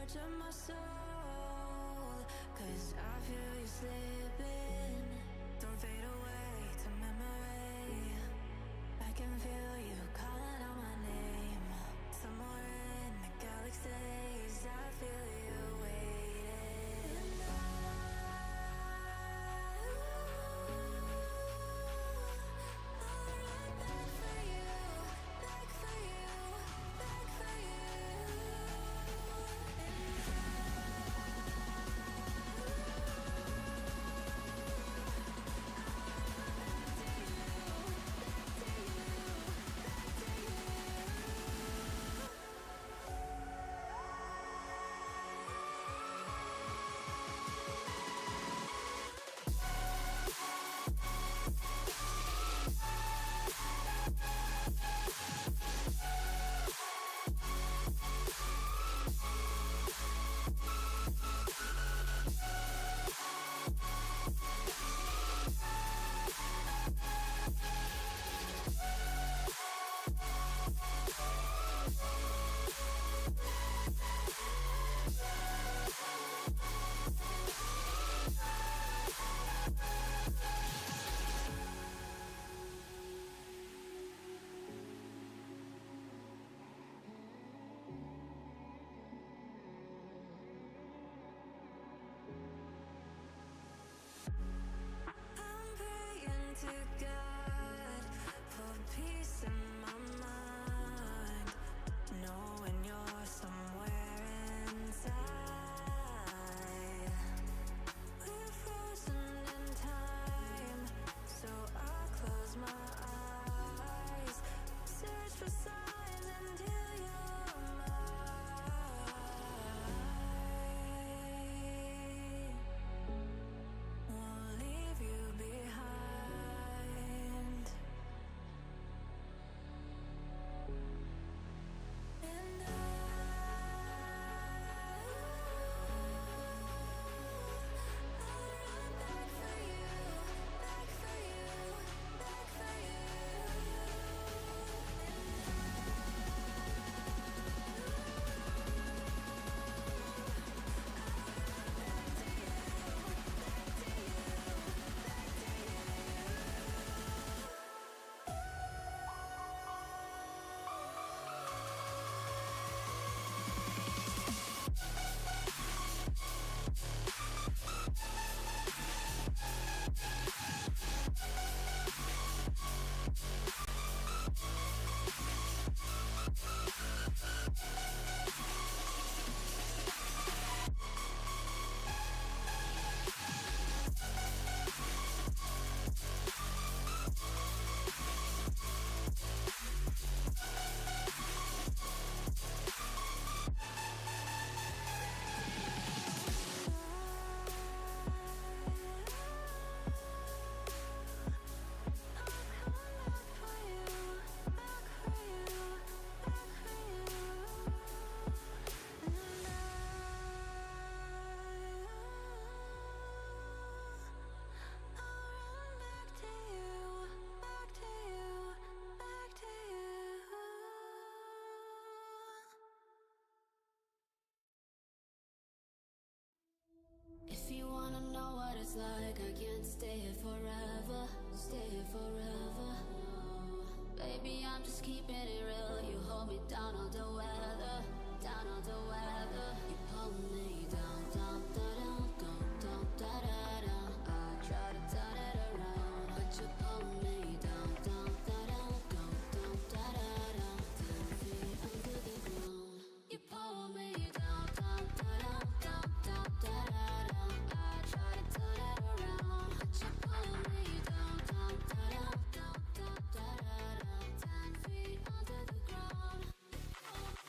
verge of my soul, 'cause I feel you slipping. Don't fade away to memory. I can feel you calling out my name. Somewhere in the galaxies, I feel you waiting. And I'll run back for you, back for you, back for you. And I'm praying to God for peace in my mind, knowing you're somewhere inside. We're frozen in time, so I close my eyes, search for signs until you're mine. Won't leave you behind. And I'll run back for you, back for you, back for you. If you wanna know what it's like, I can't stay here forever, stay here forever. Baby, I'm just keeping it real. You hold me down all the weather, down all the weather. You pull me down, down, da, down, go, down, da, da, down. I try to turn it around, but you pull me down, down, da, down, go, down, da, da, down. 10 feet under the ground. You pull me down, down, da, down, down, down, da, da, down. I try to turn it around, but you pull me down, down, da, down, down, down, da, da, down. 10 feet under the ground. Oh.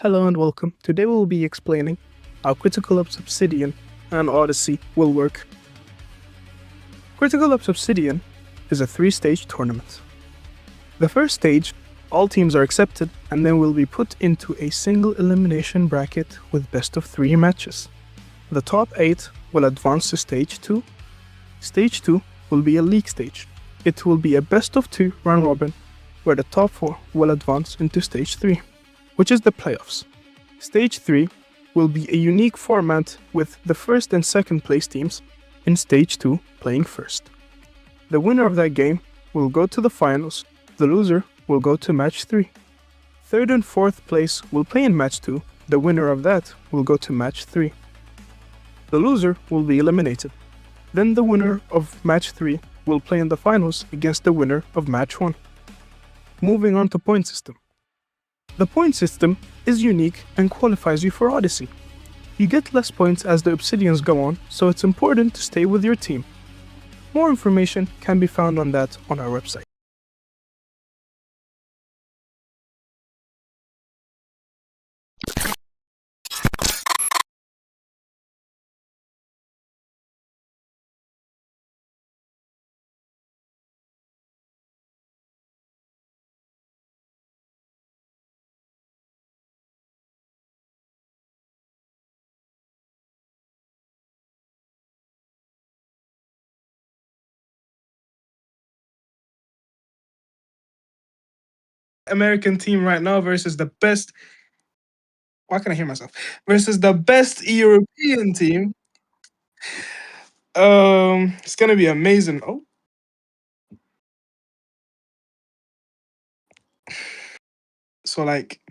Hello and welcome. Today we will be explaining how Critical Ops Obsidian and Odyssey will work. Critical Ops Obsidian is a 3-stage tournament. The first stage, all teams are accepted and then will be put into a single elimination bracket with best of 3 matches. The top 8 will advance to Stage 2. Stage 2 will be a league stage. It will be a best of 2 round robin where the top 4 will advance into Stage 3, which is the playoffs. Stage 3 will be a unique format with the first and second place teams in Stage 2 playing first. The winner of that game will go to the finals, the loser will go to match 3. Third and fourth place will play in match 2, the winner of that will go to match 3. The loser will be eliminated. Then the winner of match 3 will play in the finals against the winner of match 1. Moving on to point system. The point system is unique and qualifies you for Odyssey. You get less points as the Obsidians go on, so it's important to stay with your team. More information can be found on that on our website. American team right now versus the best. Why can't I hear myself? Versus the best European team. It's gonna be amazing. Oh, so like,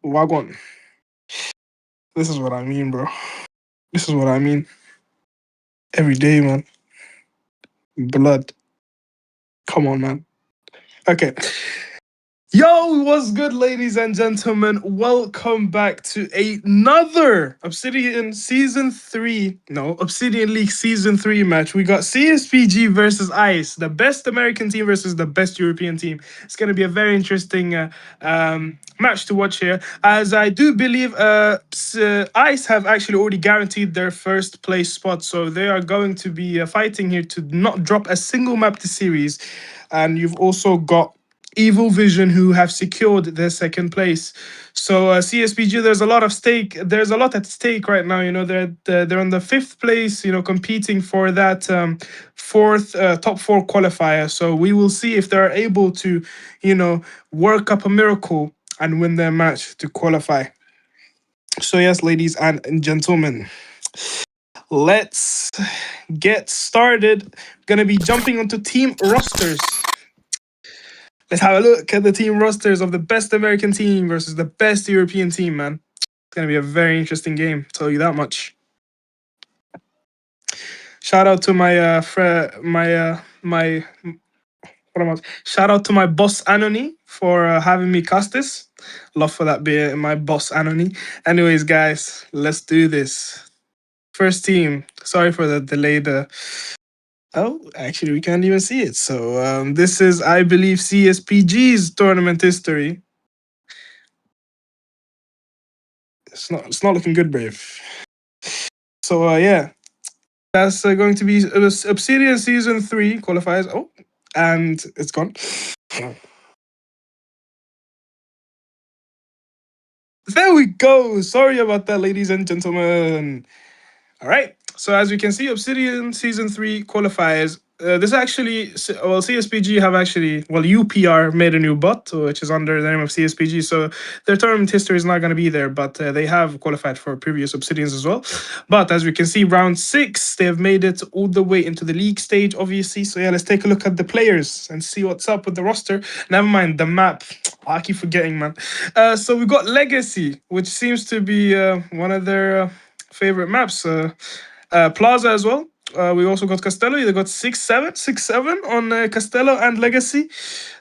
Wagwan. This is what I mean, bro. This is what I mean. Every day, man. Blood. Come on, man. Okay. Yo, what's good, ladies and gentlemen? Welcome back to another Obsidian League Season 3 match. We got CsPG versus ICE, the best American team versus the best European team. It's going to be a very interesting match to watch here, as I do believe ICE have actually already guaranteed their first place spot, so they are going to be fighting here to not drop a single map this series. And you've also got Evil Vision, who have secured their second place. So CsPG, there's a lot of stake. There's a lot at stake right now. You know, they're on the 5th place. You know, competing for that fourth top 4 qualifier. So we will see if they're able to, you know, work up a miracle and win their match to qualify. So yes, ladies and gentlemen, let's get started. Gonna be jumping onto team rosters. Let's have a look at the team rosters of the best American team versus the best European team, man. It's going to be a very interesting game, I'll tell you that much. Shout out to my shout out to my boss Anony for having me cast this. Love for that being my boss Anony. Anyways, guys, let's do this. First team. Sorry for the delayed. Oh, actually, we can't even see it. So this is, I believe, CsPG's tournament history. It's not looking good, Brave. So yeah, that's going to be Obsidian Season 3 qualifiers. Oh, and it's gone. There we go. Sorry about that, ladies and gentlemen. All right. So as you can see, Obsidian Season 3 qualifiers. This actually, well, CsPG have actually, well, UPR made a new bot, which is under the name of CsPG. So their tournament history is not going to be there, but they have qualified for previous Obsidians as well. But as we can see, round 6, they have made it all the way into the league stage, obviously. So yeah, let's take a look at the players and see what's up with the roster. Never mind the map. I keep forgetting, man. So we got Legacy, which seems to be one of their favorite maps. Plaza as well. We also got Castello. They got 6-7 on Castello and Legacy.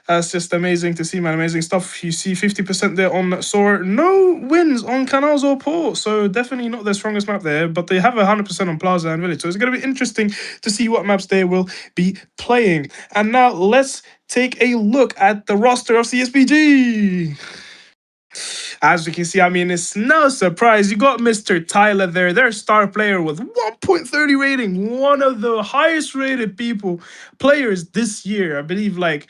That's just amazing to see, man. Amazing stuff. You see 50% there on Soar. No wins on Canals or Port. So definitely not their strongest map there. But they have 100% on Plaza and Village. So it's going to be interesting to see what maps they will be playing. And now let's take a look at the roster of CsPG. As we can see, I mean, it's no surprise. You got Mr. Tyler there, their star player with 1.30 rating, one of the highest rated players this year. I believe like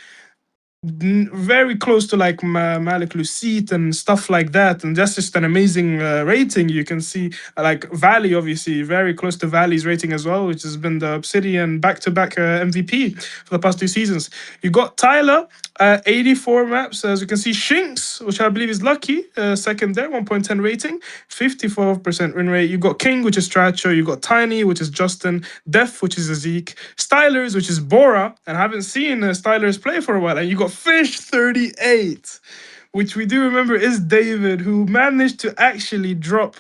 very close to like Malik Lucite and stuff like that, and that's just an amazing rating. You can see like Valley, obviously very close to Valley's rating as well, which has been the Obsidian back-to-back MVP for the past 2 seasons. You got Tyler, 84 maps, as you can see. Shinx, which I believe is lucky, second there, 1.10 rating, 54% win rate. You got King, which is Stracho. You got Tiny, which is Justin. Def, which is Zeke. Stylers, which is Bora, and I haven't seen Stylers play for a while. And you got Fish 38, which we do remember is David, who managed to actually drop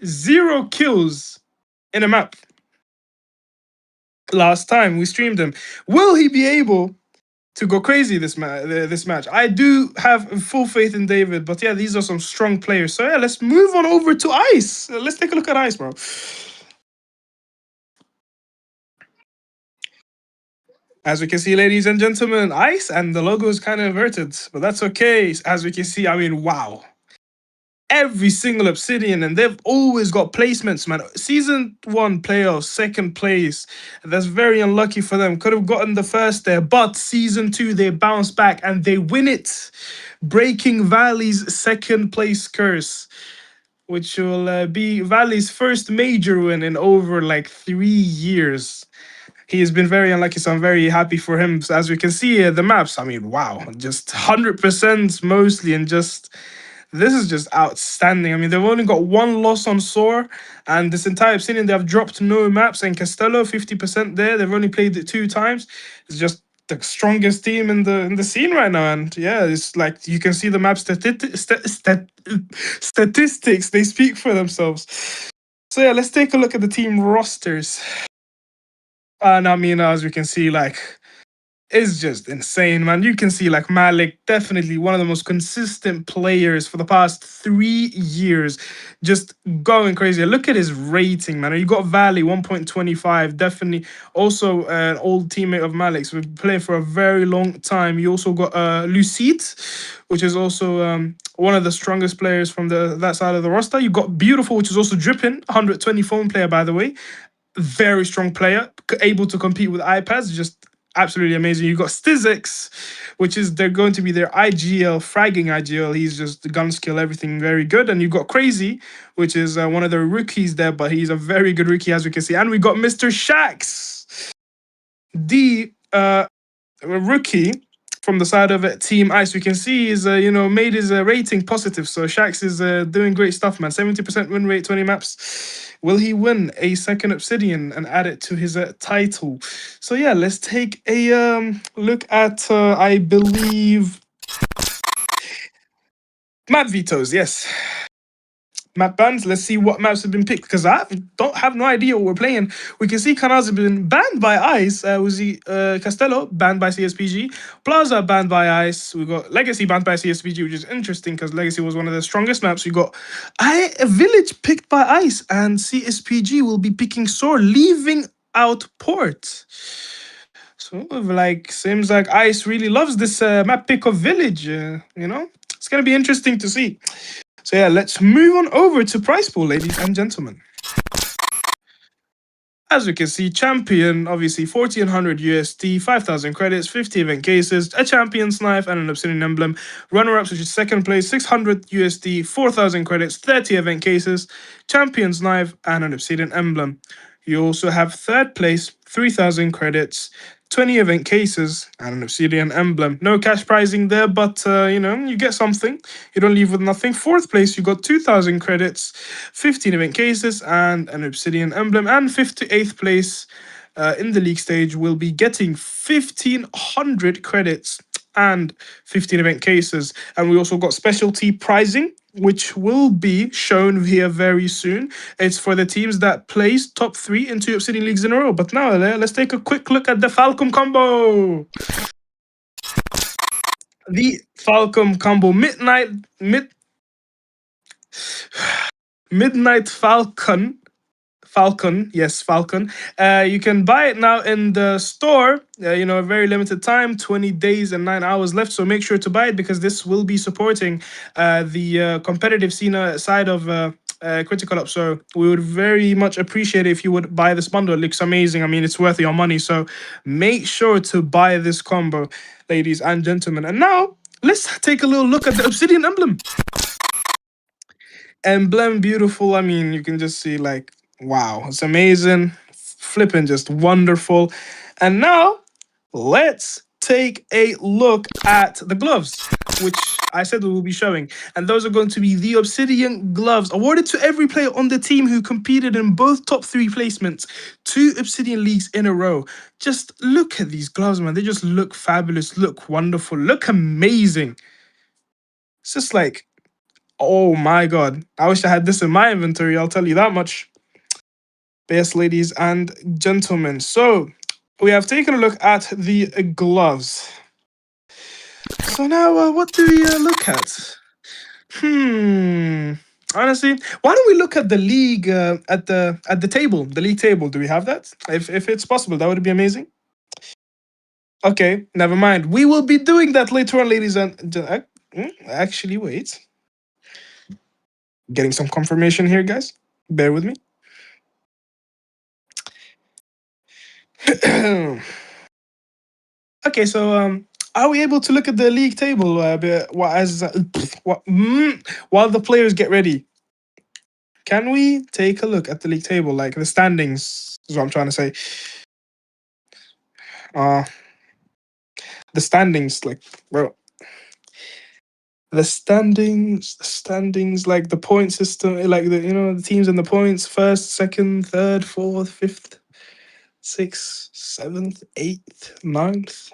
0 kills in a map last time we streamed him. Will he be able to go crazy this match? I do have full faith in David, but yeah, these are some strong players. So yeah, let's move on over to Ice. Let's take a look at Ice, bro. As we can see, ladies and gentlemen, Ice, and the logo is kind of inverted, but that's okay. As we can see, I mean, wow. Every single Obsidian, and they've always got placements, man. Season 1 playoffs, second place. That's very unlucky for them. Could have gotten the first there, but Season 2, they bounce back and they win it, breaking Valley's second place curse, which will be Valley's first major win in over like 3 years. He has been very unlucky, so I'm very happy for him. So as we can see, the maps, I mean, wow, just 100% mostly, and just this is just outstanding. I mean, they've only got 1 loss on Soar, and this entire Obsidian, they have dropped no maps. And Castello, 50% there. They've only played it 2 times. It's just the strongest team in the scene right now. And yeah, it's like you can see the map statistics. They speak for themselves. So yeah, let's take a look at the team rosters. And I mean, as we can see, like, it's just insane, man. You can see like Malik, definitely one of the most consistent players for the past 3 years, just going crazy. Look at his rating, man. You got Valley 1.25, definitely also an old teammate of Malik's. We've been playing for a very long time. You also got Lucite, which is also one of the strongest players from that side of the roster. You got Beautiful, which is also dripping, 120 phone player, by the way. Very strong player, able to compete with iPads, just absolutely amazing. You got Stizix, which is they're going to be their IGL, fragging IGL. He's just the gun skill, everything very good. And you got Crazy, which is one of the rookies there, but he's a very good rookie, as we can see. And we got Mr. Shax, the rookie from the side of Team Ice. We can see he's made his rating positive. So Shax is doing great stuff, man. 70% win rate, 20 maps. Will he win a second Obsidian and add it to his title? So yeah, let's take a look at, I believe, map vetoes. Yes. Map bans. Let's see what maps have been picked, because I don't have no idea what we're playing. We can see Canals have been banned by Ice. Woozy, Castello banned by CsPG. Plaza banned by Ice. We got Legacy banned by CsPG, which is interesting because Legacy was one of the strongest maps. We got a Village picked by Ice, and CsPG will be picking Soar, leaving out Port. So like, seems like Ice really loves this map pick of Village. It's gonna be interesting to see. So yeah, let's move on over to prize pool, ladies and gentlemen. As you can see, champion, obviously 1400 USD, 5,000 credits, 50 event cases, a champion's knife, and an Obsidian emblem. Runner-ups, which is second place, 600 USD, 4,000 credits, 30 event cases, champion's knife, and an Obsidian emblem. You also have third place, 3,000 credits, 20 event cases, and an Obsidian emblem. No cash prizing there, but you get something. You don't leave with nothing. Fourth place, you got 2,000 credits, 15 event cases, and an Obsidian emblem. And 58th place in the league stage will be getting 1,500 credits and 15 event cases. And we also got specialty prizing, which will be shown here very soon. It's for the teams that place top 3 in 2 Obsidian Leagues in a row. But now let's take a quick look at the Falcon combo. The Falcon combo, Midnight Falcon Falcon, yes, Falcon. You can buy it now in the store. A very limited time, 20 days and 9 hours left. So make sure to buy it because this will be supporting the competitive scene side of Critical Ops. So we would very much appreciate it if you would buy this bundle. It looks amazing. I mean, it's worth your money. So make sure to buy this combo, ladies and gentlemen. And now let's take a little look at the Obsidian emblem. Emblem, beautiful. I mean, you can just see like, wow, it's amazing, flipping just wonderful. And now let's take a look at the gloves, which I said we will be showing. And those are going to be the Obsidian gloves, awarded to every player on the team who competed in both top 3 placements, 2 Obsidian Leagues in a row. Just look at these gloves, man. They just look fabulous, look wonderful, look amazing. It's just like, oh my god. I wish I had this in my inventory, I'll tell you that much. Yes, ladies and gentlemen. So, we have taken a look at the gloves. So now, what do we look at? Honestly, why don't we look at the league at the table, the league table? Do we have that? If it's possible, that would be amazing. Okay, never mind. We will be doing that later on, ladies and actually, wait. Getting some confirmation here, guys. Bear with me. Okay, so are we able to look at the league table while the players get ready? Can we take a look at the league table, like the standings? Is what I'm trying to say. The standings, like, bro. The standings, like the point system, like the teams and the points: first, second, third, fourth, fifth, sixth, seventh, eighth, ninth,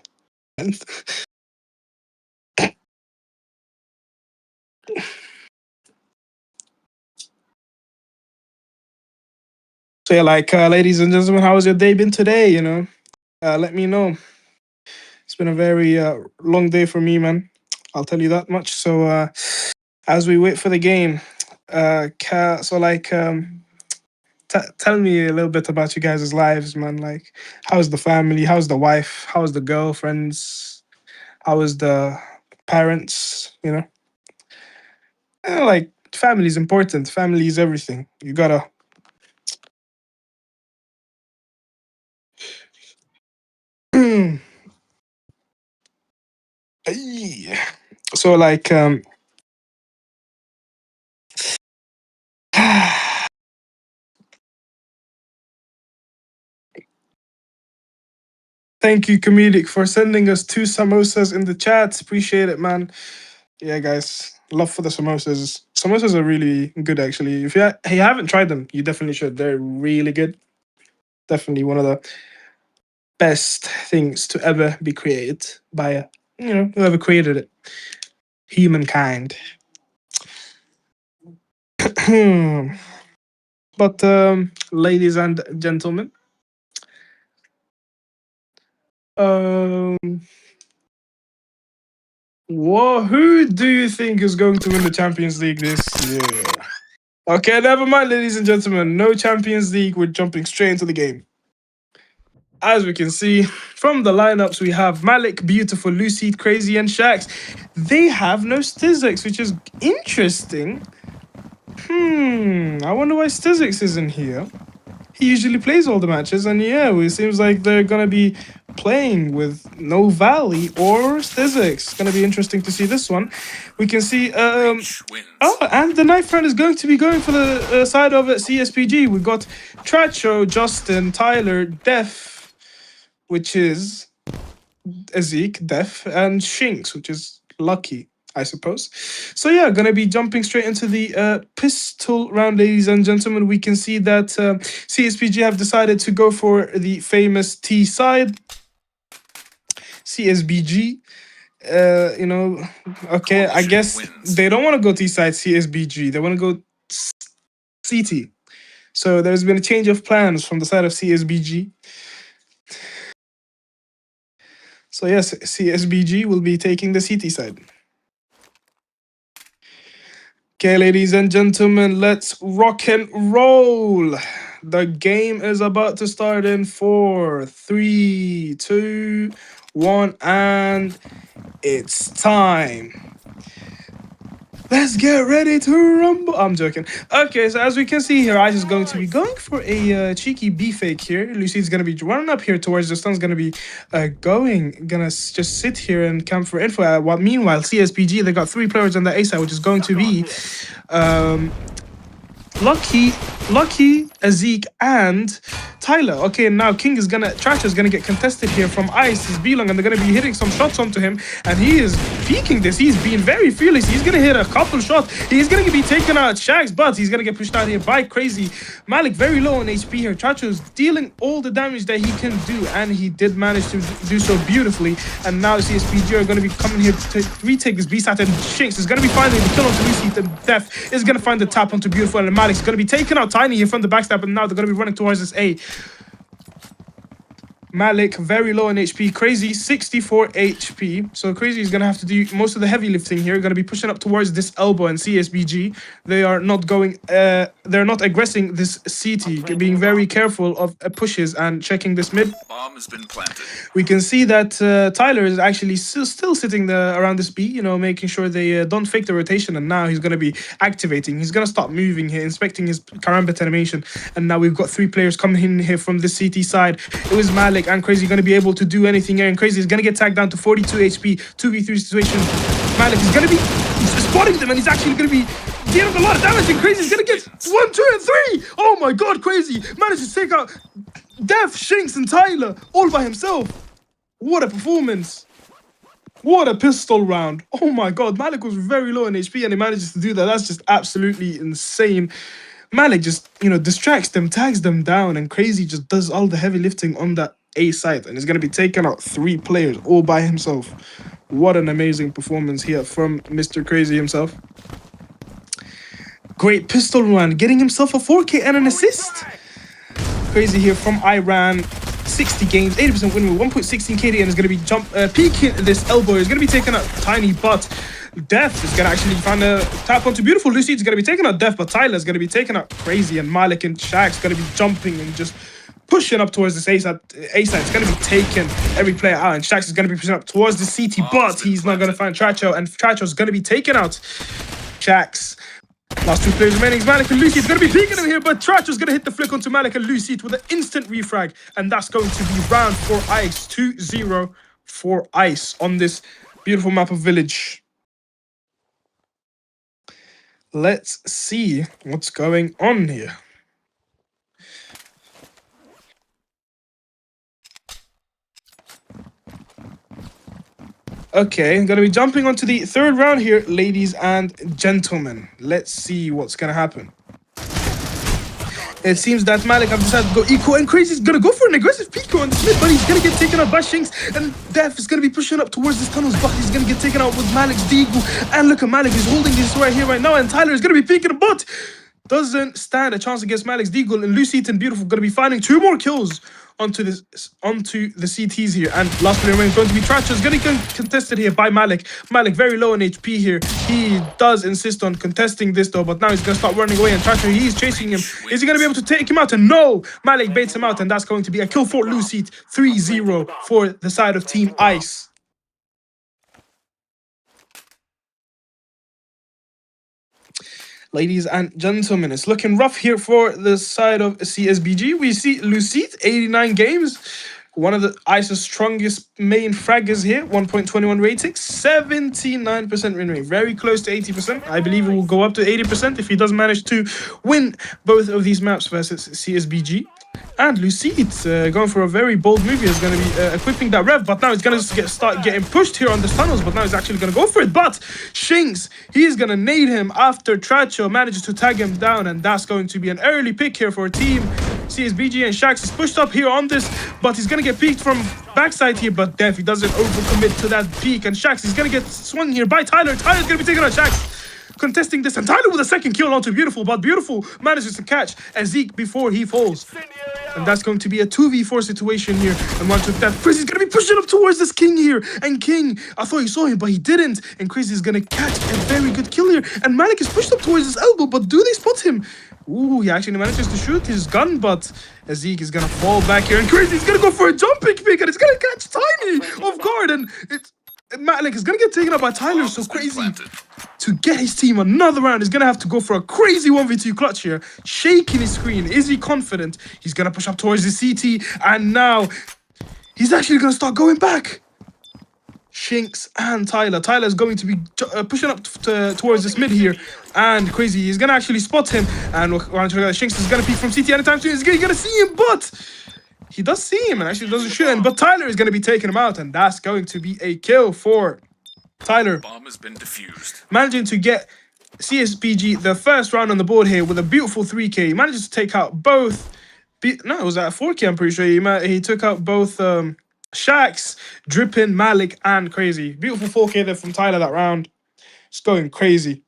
10th. So yeah, like, ladies and gentlemen, how has your day been today? Let me know. It's been a very long day for me, man. I'll tell you that much. So as we wait for the game, tell me a little bit about you guys' lives, man. Like, how's the family? How's the wife? How's the girlfriends? How is the parents? Like, family is important. Family is everything. You gotta. So like thank you, Comedic, for sending us 2 samosas in the chat. Appreciate it, man. Yeah, guys, love for the samosas. Samosas are really good, actually. If you haven't tried them, you definitely should. They're really good. Definitely one of the best things to ever be created by whoever created it, humankind. But ladies and gentlemen, who do you think is going to win the Champions League this year? Okay, never mind, ladies and gentlemen. No Champions League. We're jumping straight into the game. As we can see from the lineups, we have Malik, Beautiful, Lucid, Crazy, and Shax. They have no Stizzix, which is interesting. I wonder why Stizzix isn't here. He usually plays all the matches, and yeah, it seems like they're gonna be playing with no Valley or Stizzix. It's gonna be interesting to see this one. We can see and the Knife Friend is going to be going for the side of CsPG. We got Tracho, Justin, Tyler, Def, which is Ezek, Def, and Shinx, which is Lucky, I suppose. So yeah, gonna be jumping straight into the pistol round, ladies and gentlemen. We can see that CsPG have decided to go for the famous T side. CsPG, okay, I guess they don't want to go T side CsPG. They want to go CT. So there's been a change of plans from the side of CsPG. So yes, CsPG will be taking the CT side. Okay, ladies and gentlemen, let's rock and roll. The game is about to start in 4, 3, 2, 1, and it's time. Let's get ready to rumble. I'm joking. Okay, so as we can see here, Ice is going to be going for a cheeky B fake here. Lucy's going to be running up here towards the stun's going to be gonna just sit here and camp for info. Meanwhile, CsPG, they got 3 players on the A side, which is going to be Lucky, Zeke, and Tyler. Okay, now King is Trapz is gonna get contested here from Ice. He's B-long, and they're gonna be hitting some shots onto him, and he is peeking this. He's being very fearless. He's gonna hit a couple shots. He's gonna be taken out Shags, but he's gonna get pushed out here by Crazy. Malik very low on HP here. Trapz is dealing all the damage that he can do, and he did manage to do so beautifully. And now the CsPG are gonna be coming here to retake this B-side, and Shinx is gonna be finding the kill onto Lucy. The Def is gonna find the tap onto Beautiful, and Malik is gonna be taken out Tiny here from the backstab, and now they're going to be running towards this A. Malik very low in HP. Crazy 64 HP. So Crazy is going to have to do most of the heavy lifting here. Going to be pushing up towards this elbow, and CsPG, they are not going, they're not aggressing this CT, being very careful of pushes and checking this mid. Bomb has been planted. We can see that Tyler is actually still sitting around this B, you know, making sure they don't fake the rotation, and now he's going to be activating. He's going to start moving here, inspecting his karambit animation, and now we've got 3 players coming in here from the CT side. It was Malik and Crazy going to be able to do anything here, and Crazy is going to get tagged down to 42 HP, 2v3 situation. Malik is going to be spotting them, and he's actually going to be dealing a lot of damage, and Crazy is going to get 1, 2, and 3. Oh my god, Crazy managed to take out Def, Shinx, and Tyler all by himself. What a performance. What a pistol round. Oh my god, Malik was very low in HP, and he manages to do that. That's just absolutely insane. Malik just, you know, distracts them, tags them down, and Crazy just does all the heavy lifting on that A side, and he's going to be taking out 3 players all by himself. What an amazing performance here from Mr. Crazy himself. Great pistol run, getting himself a 4K and an assist. Crazy here from Iran, 60 games, 80% win rate, 1.16 KD, and is going to be peeking this elbow. He's going to be taking out Tiny, but Def is going to actually find a tap onto Beautiful. Lucy is going to be taking out Def, but Tyler is going to be taking out Crazy, and Malik and Shaq's going to be jumping and just pushing up towards this A side. It's going to be taking every player out, and Shax is going to be pushing up towards the CT, but he's not going to find Tracho, and Tracho is going to be taken out. Shax. Last 2 players remaining. Malik and Lucy is going to be peeking him here, but Tracho is going to hit the flick onto Malik and Lucy with an instant refrag, and that's going to be round for Ice. 2-0 for Ice on this beautiful map of Village. Let's see what's going on here. Okay, I'm going to be jumping onto the 3rd round here, ladies and gentlemen. Let's see what's going to happen. It seems that Malik have decided to go eco, and Crazy is going to go for an aggressive pico on this mid, but he's going to get taken out by Shinx, and Def is going to be pushing up towards this tunnels, but he's going to get taken out with Malik's Deagle. And look at Malik, he's holding this right here, right now, and Tyler is going to be peeking, but doesn't stand a chance against Malik's Deagle, and Lucy and Beautiful going to be finding 2 more kills onto the CTs here. And last player remaining going to be Tracho. Is going to get contested here by Malik. Malik very low on HP here. He does insist on contesting this though, but now he's going to start running away, and Tracho, he's chasing him. Is he going to be able to take him out? And no! Malik baits him out, and that's going to be a kill for Lucy. 3-0 for the side of Team Ice. Ladies and gentlemen, it's looking rough here for the side of CsPG. We see Lucite, 89 games. One of the Ice's strongest main fraggers here, 1.21 rating, 79% win rate. Very close to 80%. I believe it will go up to 80% if he does manage to win both of these maps versus CsPG. And Lucite going for a very bold move. He's going to be equipping that rev, but now he's going to start getting pushed here on the tunnels, but now he's actually going to go for it. But Shinx, he's going to nade him after Tracho manages to tag him down, and that's going to be an early pick here for Team CsPG. And Shax is pushed up here on this, but he's going to get peeked from backside here, but Def, he doesn't overcommit to that peek, and Shax is going to get swung here by Tyler. Tyler's going to be taking on Shax. Contesting this, and Tyler with a 2nd kill onto Beautiful, but Beautiful manages to catch Zeke before he falls. And that's going to be a 2v4 situation here. And watch with that, Crazy's going to be pushing up towards this King here. And King, I thought he saw him, but he didn't. And Crazy is going to catch a very good kill here. And Malik is pushed up towards his elbow, but do they spot him? Ooh, he actually manages to shoot his gun, but Zeke is going to fall back here. And Crazy's going to go for a jumping pick, and it's going to catch Tiny off guard. And Malik is going to get taken up by Tyler, so Crazy, to get his team another round, is going to have to go for a crazy 1v2 clutch here. Shaking his screen. Is he confident? He's going to push up towards the CT, and now he's actually going to start going back. Shinx and Tyler. Tyler's going to be pushing up towards this mid here. And Crazy is going to actually spot him. And Shinx is going to peek from CT anytime soon. He's going to see him, but he does see him and actually doesn't shoot him. But Tyler is going to be taking him out. And that's going to be a kill for Tyler. Bomb has been defused. Managing to get CsPG the first round on the board here with a beautiful 3k. He manages to take out both. No, it was at 4k, I'm pretty sure. He took out both Shax, Drippin, Malik, and Crazy. Beautiful 4k there from Tyler that round. It's going crazy.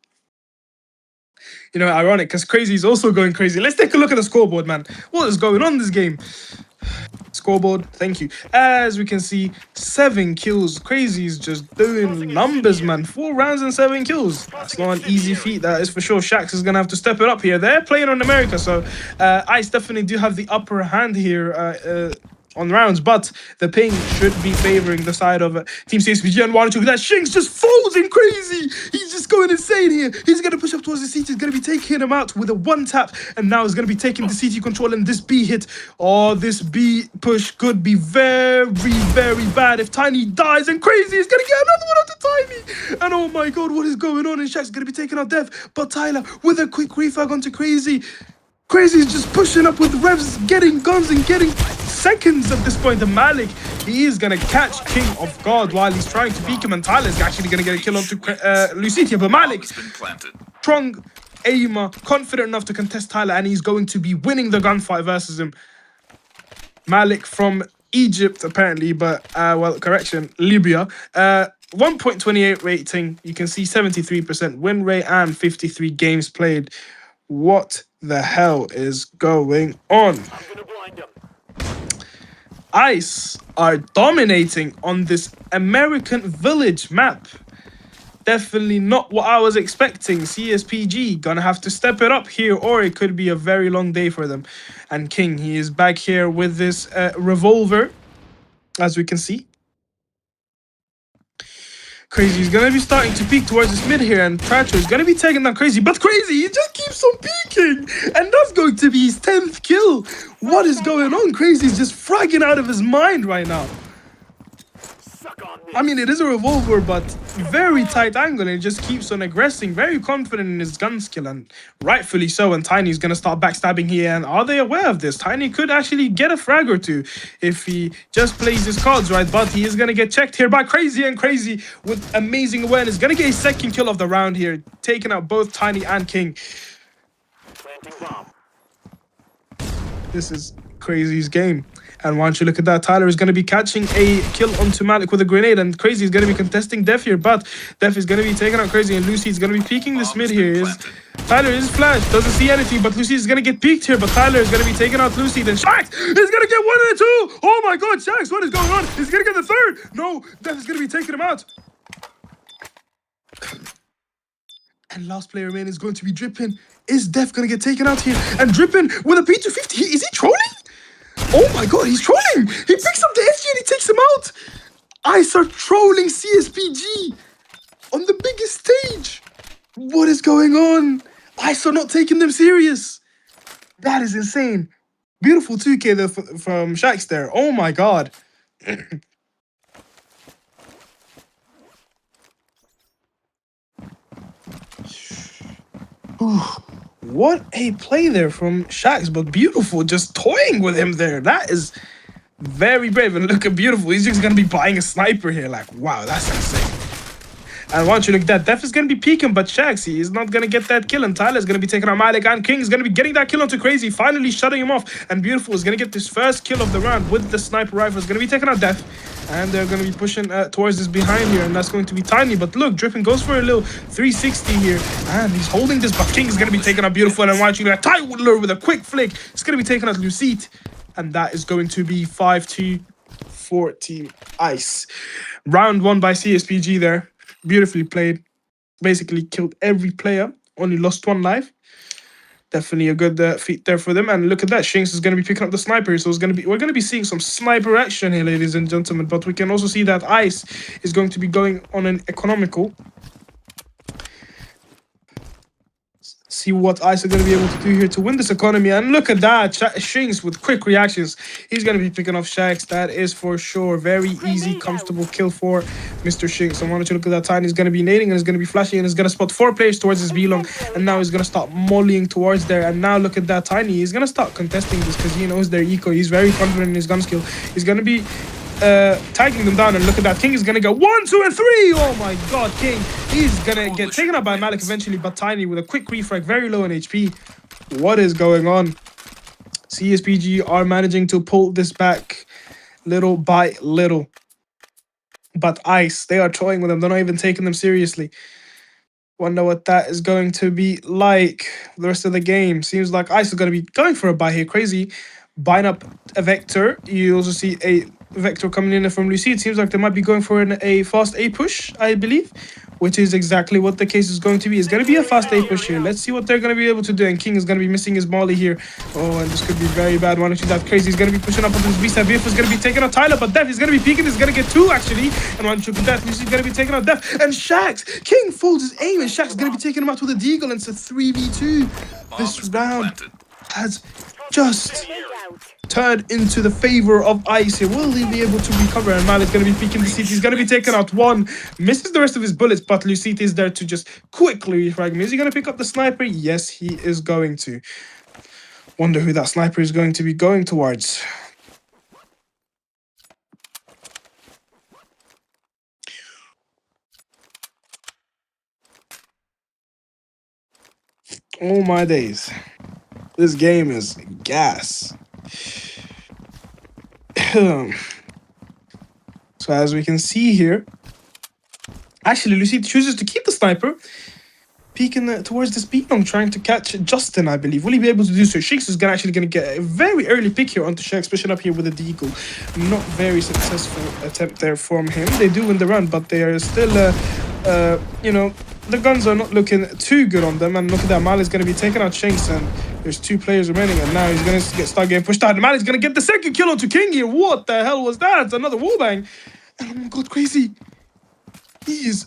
You know, ironic because Crazy is also going crazy. Let's take a look at the scoreboard, man. What is going on in this game? Scoreboard, thank you. As we can see, 7 kills. Crazy is just doing numbers, man. 4 rounds and 7 kills. That's not an easy feat, that is for sure. Shax is going to have to step it up here. They're playing on America, so Ice definitely do have the upper hand here on rounds, but the ping should be favoring the side of Team CsPG. And 1-2, that Shinx just folds in Crazy. He's just going insane here. He's going to push up towards the CT. He's going to be taking him out with a 1-tap, and now he's going to be taking the CT control, and this B hit. Oh, this B push could be very, very bad if Tiny dies, and Crazy is going to get another one onto Tiny. And oh my god, what is going on? And Shaq's going to be taking out Dev, but Tyler with a quick refag onto Crazy. Crazy is just pushing up with revs, getting guns and getting seconds at this point. And Malik, he is going to catch King off guard while he's trying to peek him. And Tyler's actually going to get a kill onto Lucitia. But Malik, strong aimer, confident enough to contest Tyler. And he's going to be winning the gunfight versus him. Malik from Egypt, apparently. But, well, correction, Libya. 1.28 rating. You can see 73% win rate and 53 games played. What the hell is going on? Ice are dominating on this American village map. Definitely not what I was expecting. CsPG gonna have to step it up here, or it could be a very long day for them. And King, he is back here with this revolver, as we can see. Crazy is going to be starting to peek towards this mid here, and Trapz is going to be taking down Crazy, but Crazy, he just keeps on peeking, and that's going to be his 10th kill. What is going on? Crazy is just fragging out of his mind right now. I mean, it is a revolver, but very tight angle, and he just keeps on aggressing, very confident in his gun skill, and rightfully so. And Tiny's going to start backstabbing here, and are they aware of this? Tiny could actually get a frag or two if he just plays his cards right, but he is going to get checked here by Crazy, and Crazy with amazing awareness, going to get his second kill of the round here, taking out both Tiny and King. This is Crazy's game. And once you look at that, Tyler is going to be catching a kill onto Malik with a grenade, and Crazy is going to be contesting Def here, but Def is going to be taking out Crazy, and Lucy is going to be peeking this mid here. Tyler is flash, doesn't see anything, but Lucy is going to get peeked here, but Tyler is going to be taking out Lucy. Then Shax is going to get 1 and 2. Oh my god, Shax, what is going on? He's going to get the third. No, Def is going to be taking him out. And last player remaining is going to be Drippin. Is Def going to get taken out here? And Drippin with a P250, is he trolling? Oh my god, he's trolling! He picks up the SG and he takes him out! Ice are trolling CsPG on the biggest stage! What is going on? Ice are not taking them serious! That is insane. Beautiful 2k there from Shax there. Oh my god. What a play there from Shax, but beautiful, just toying with him there. That is very brave, and look at beautiful. He's just going to be buying a sniper here. Like, wow, that's insane. And once you look at that, Def is going to be peeking, but Shax, he is not going to get that kill, and Tyler is going to be taking out Malik, and King is going to be getting that kill onto Crazy, finally shutting him off. And Beautiful is going to get this first kill of the round with the sniper rifle. Is going to be taking out Def, and they're going to be pushing towards this behind here, and that's going to be Tiny. But look, Drippin goes for a little 360 here, and he's holding this, but King is going to be taking out Beautiful, and watching that Tyler with a quick flick. It's going to be taking out Lucite. And that is going to be 5-2 for Team Ice. Round 1 by CsPG there. Beautifully played. Basically killed every player. Only lost 1 life. Definitely a good feat there for them. And look at that. Shinx is going to be picking up the sniper. So we're going to be seeing some sniper action here, ladies and gentlemen. But we can also see that Ice is going to be going on an economical. See what Ice are going to be able to do here to win this economy. And look at that. Shinx with quick reactions. He's going to be picking off Shax. That is for sure. Very easy, comfortable kill for Mr. Shinx. I wanted to look at that Tiny. He's going to be nading and he's going to be flashing and he's going to spot 4 players towards his B-long. And now he's going to start mollying towards there. And now look at that Tiny. He's going to start contesting this because he knows their eco. He's very confident in his gun skill. He's going to be tagging them down, and look at that. King is gonna go 1, 2, and 3. Oh my god, King. He's gonna get taken out by Malik eventually, but Tiny with a quick refrag, very low on HP. What is going on? CsPG are managing to pull this back little by little. But Ice, they are toying with them. They're not even taking them seriously. Wonder what that is going to be like the rest of the game. Seems like Ice is going to be going for a buy here. Crazy. Buying up a Vector. You also see a Vector coming in from Lucy. It seems like they might be going for a fast A push, I believe, which is exactly what the case is going to be. It's going to be a fast A push here. Let's see what they're going to be able to do. And King is going to be missing his Molly here. Oh, and this could be very bad. Why don't you that Crazy? He's going to be pushing up onto his B-side. VF is going to be taking out Tyler, but Def is going to be peeking. He's going to get 2, actually. And why don't you put Def? Lucy's going to be taking out Def. And Shax. King folds his aim, and Shax is going to be taking him out with a deagle, and it's a 3v2. This round has just turned into the favor of Ice here. Will he be able to recover? And Malik's going to be peeking the seat. He's going to be taking out 1. Misses the rest of his bullets, but Lucite is there to just quickly refrag him. Is he going to pick up the sniper? Yes, he is going to. Wonder who that sniper is going to be going towards. Oh my days. This game is gas. So as we can see here, actually Lucy chooses to keep the sniper, peeking towards this B-long, trying to catch Justin, I believe. Will he be able to do so? Shinx is actually going to get a very early pick here onto Shax, pushing up here with a deagle. Not very successful attempt there from him. They do win the run, but they are still, you know, the guns are not looking too good on them. And look at that, Mali's going to be taking out Shinx, and there's 2 players remaining, and now he's going to start getting pushed out. And Mali's going to get the 2nd kill onto King here. What the hell was that? Another wallbang. And oh my god, Crazy. He is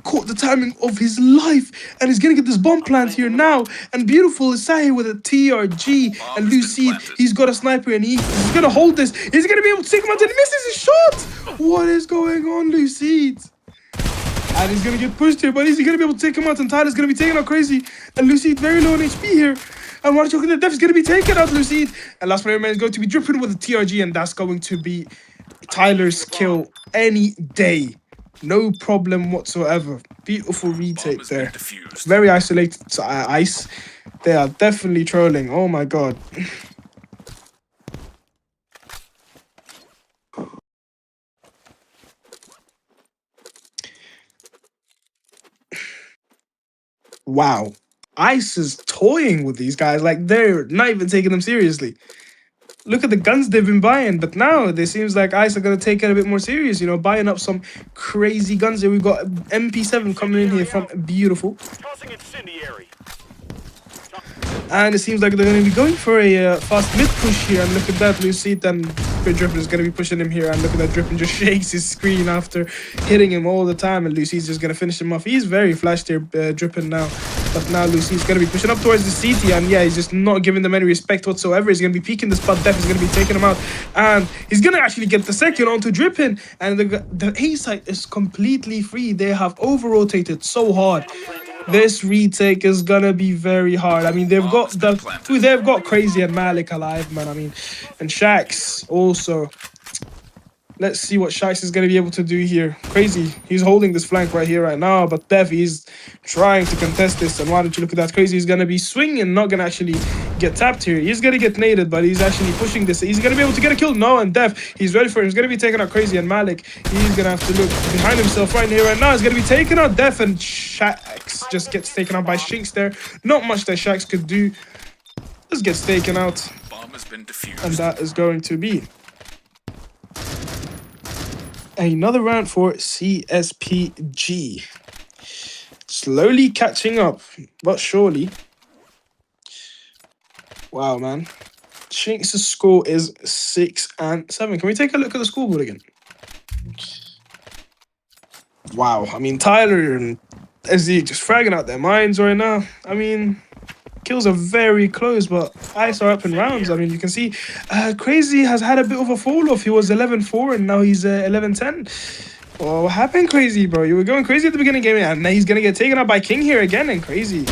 caught the timing of his life, and he's going to get this bomb plant here now. And beautiful is Sahi with a TRG, and Lucide, he's got a sniper, and he's going to hold this. He's going to be able to take him out, and he misses his shot. What is going on, Lucide? And he's going to get pushed here, but is he going to be able to take him out? And Tyler's going to be taking out Crazy. And Lucide very low on HP here. And Watch looking at Def is going to be taken out, Lucide. And last player man is going to be dripping with a TRG, and that's going to be Tyler's kill any day. No problem whatsoever. Beautiful retake there. Very isolated to Ice. They are definitely trolling. Oh my god. Wow. Ice is toying with these guys. Like, they're not even taking them seriously. Look at the guns they've been buying. But now it seems like Ice are going to take it a bit more serious. You know, buying up some crazy guns here. We've got MP7 coming in here from Beautiful. And it seems like they're going to be going for a fast mid push here. And look at that, Lucite and Drippin is going to be pushing him here. And look at that, Drippin just shakes his screen after hitting him all the time. And Lucite's just going to finish him off. He's very flashed here, Drippin now. But now Lucite's going to be pushing up towards the CT. And yeah, he's just not giving them any respect whatsoever. He's going to be peeking the spot. Def is going to be taking him out. And he's going to actually get the 2nd onto Drippin. And the A site is completely free. They have over-rotated so hard. This retake is gonna be very hard. I mean, they've got Crazy and Malik alive, man. I mean, and Shax also. Let's see what Shax is going to be able to do here. Crazy, he's holding this flank right here, right now. But Def, he's trying to contest this. And why don't you look at that? Crazy, he's going to be swinging, not going to actually get tapped here. He's going to get naded, but he's actually pushing this. He's going to be able to get a kill. No, and Def, he's ready for it. He's going to be taking out Crazy, and Malik, he's going to have to look behind himself right here, right now. He's going to be taking out Def, and Shax just gets taken out by Shinx there. Not much that Shax could do. Just gets taken out. has been defused. And that is going to be another round for CsPG. Slowly catching up, but surely. Wow, man. Shinx' score is 6-7. Can we take a look at the scoreboard again? Wow. I mean, Tyler and SD just fragging out their minds right now. I mean, kills are very close, but ice are up in rounds. I mean, you can see Crazy has had a bit of a fall off. He was 11-4 and now he's 11-10. Oh, what happened, Crazy, bro? You were going crazy at the beginning of the game, and now he's going to get taken out by King here again, and Crazy.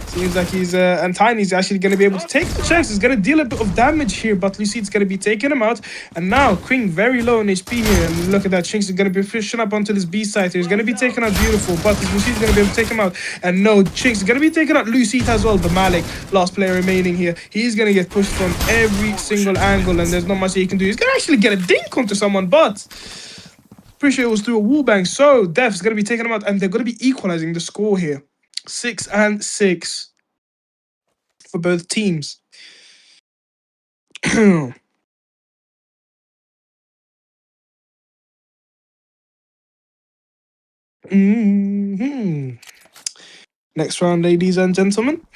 Seems like he's, and Tiny's actually going to be able to take the chance. He's going to deal a bit of damage here, but Lucid's going to be taking him out. And now, King very low in HP here, and look at that. Shinx is going to be pushing up onto this B side here. He's going to be taken out beautiful, but Lucid's going to be able to take him out. And no, Shinx is going to be taking out Lucid as well, but Malik, last player remaining here. He's going to get pushed from every single angle, and there's not much he can do. He's going to actually get a dink onto someone, but pretty sure it was through a wall bang. So Def's going to be taking him out, and they're going to be equalizing the score here. 6-6 for both teams. Next round, ladies and gentlemen.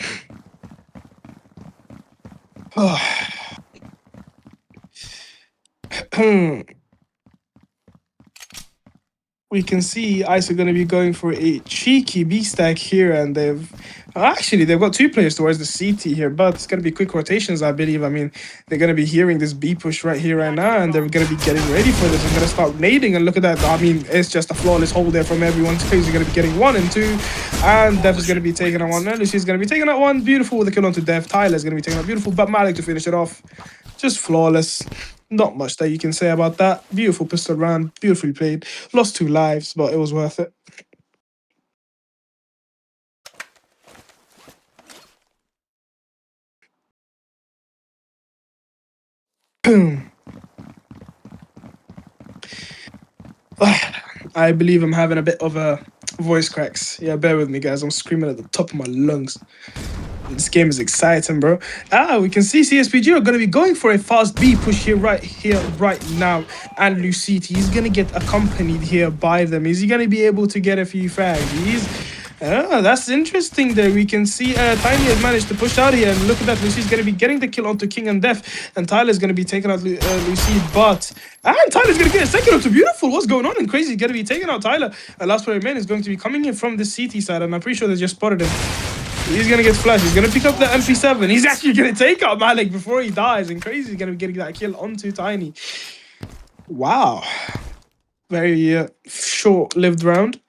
We can see Ice are going to be going for a cheeky B stack here, and they've got two players towards the CT here, but it's going to be quick rotations, I believe. I mean, they're going to be hearing this B push right here, right now, and they're going to be getting ready for this. They're going to start nading, and look at that. I mean, it's just a flawless hold there from everyone. He's going to be getting 1 and 2, and Def is going to be taking out 1. And Lucy's going to be taking out 1. Beautiful with the kill onto Def. Tyler's going to be taking out beautiful, but Malik to finish it off. Just flawless. Not much that you can say about that. Beautiful pistol round, beautifully played. Lost 2 lives, but it was worth it. I believe I'm having a bit of a voice cracks. Yeah, bear with me, guys. I'm screaming at the top of my lungs. This game is exciting, bro. We can see CsPG are going to be going for a fast B push here, right now. And Lucid, he's going to get accompanied here by them. Is he going to be able to get a few frags? That's interesting there. We can see Tiny has managed to push out here. And look at that. Lucy's going to be getting the kill onto King and Def. And Tyler's going to be taking out Lucy. But... And Tyler's going to get a second onto Beautiful. What's going on? And Crazy's going to be taking out Tyler. And last player remain is going to be coming in from the CT side. And I'm pretty sure they just spotted him. He's going to get flashed. He's going to pick up the MP7. He's actually going to take out Malik before he dies. And Crazy's going to be getting that kill onto Tiny. Wow. Very short-lived round.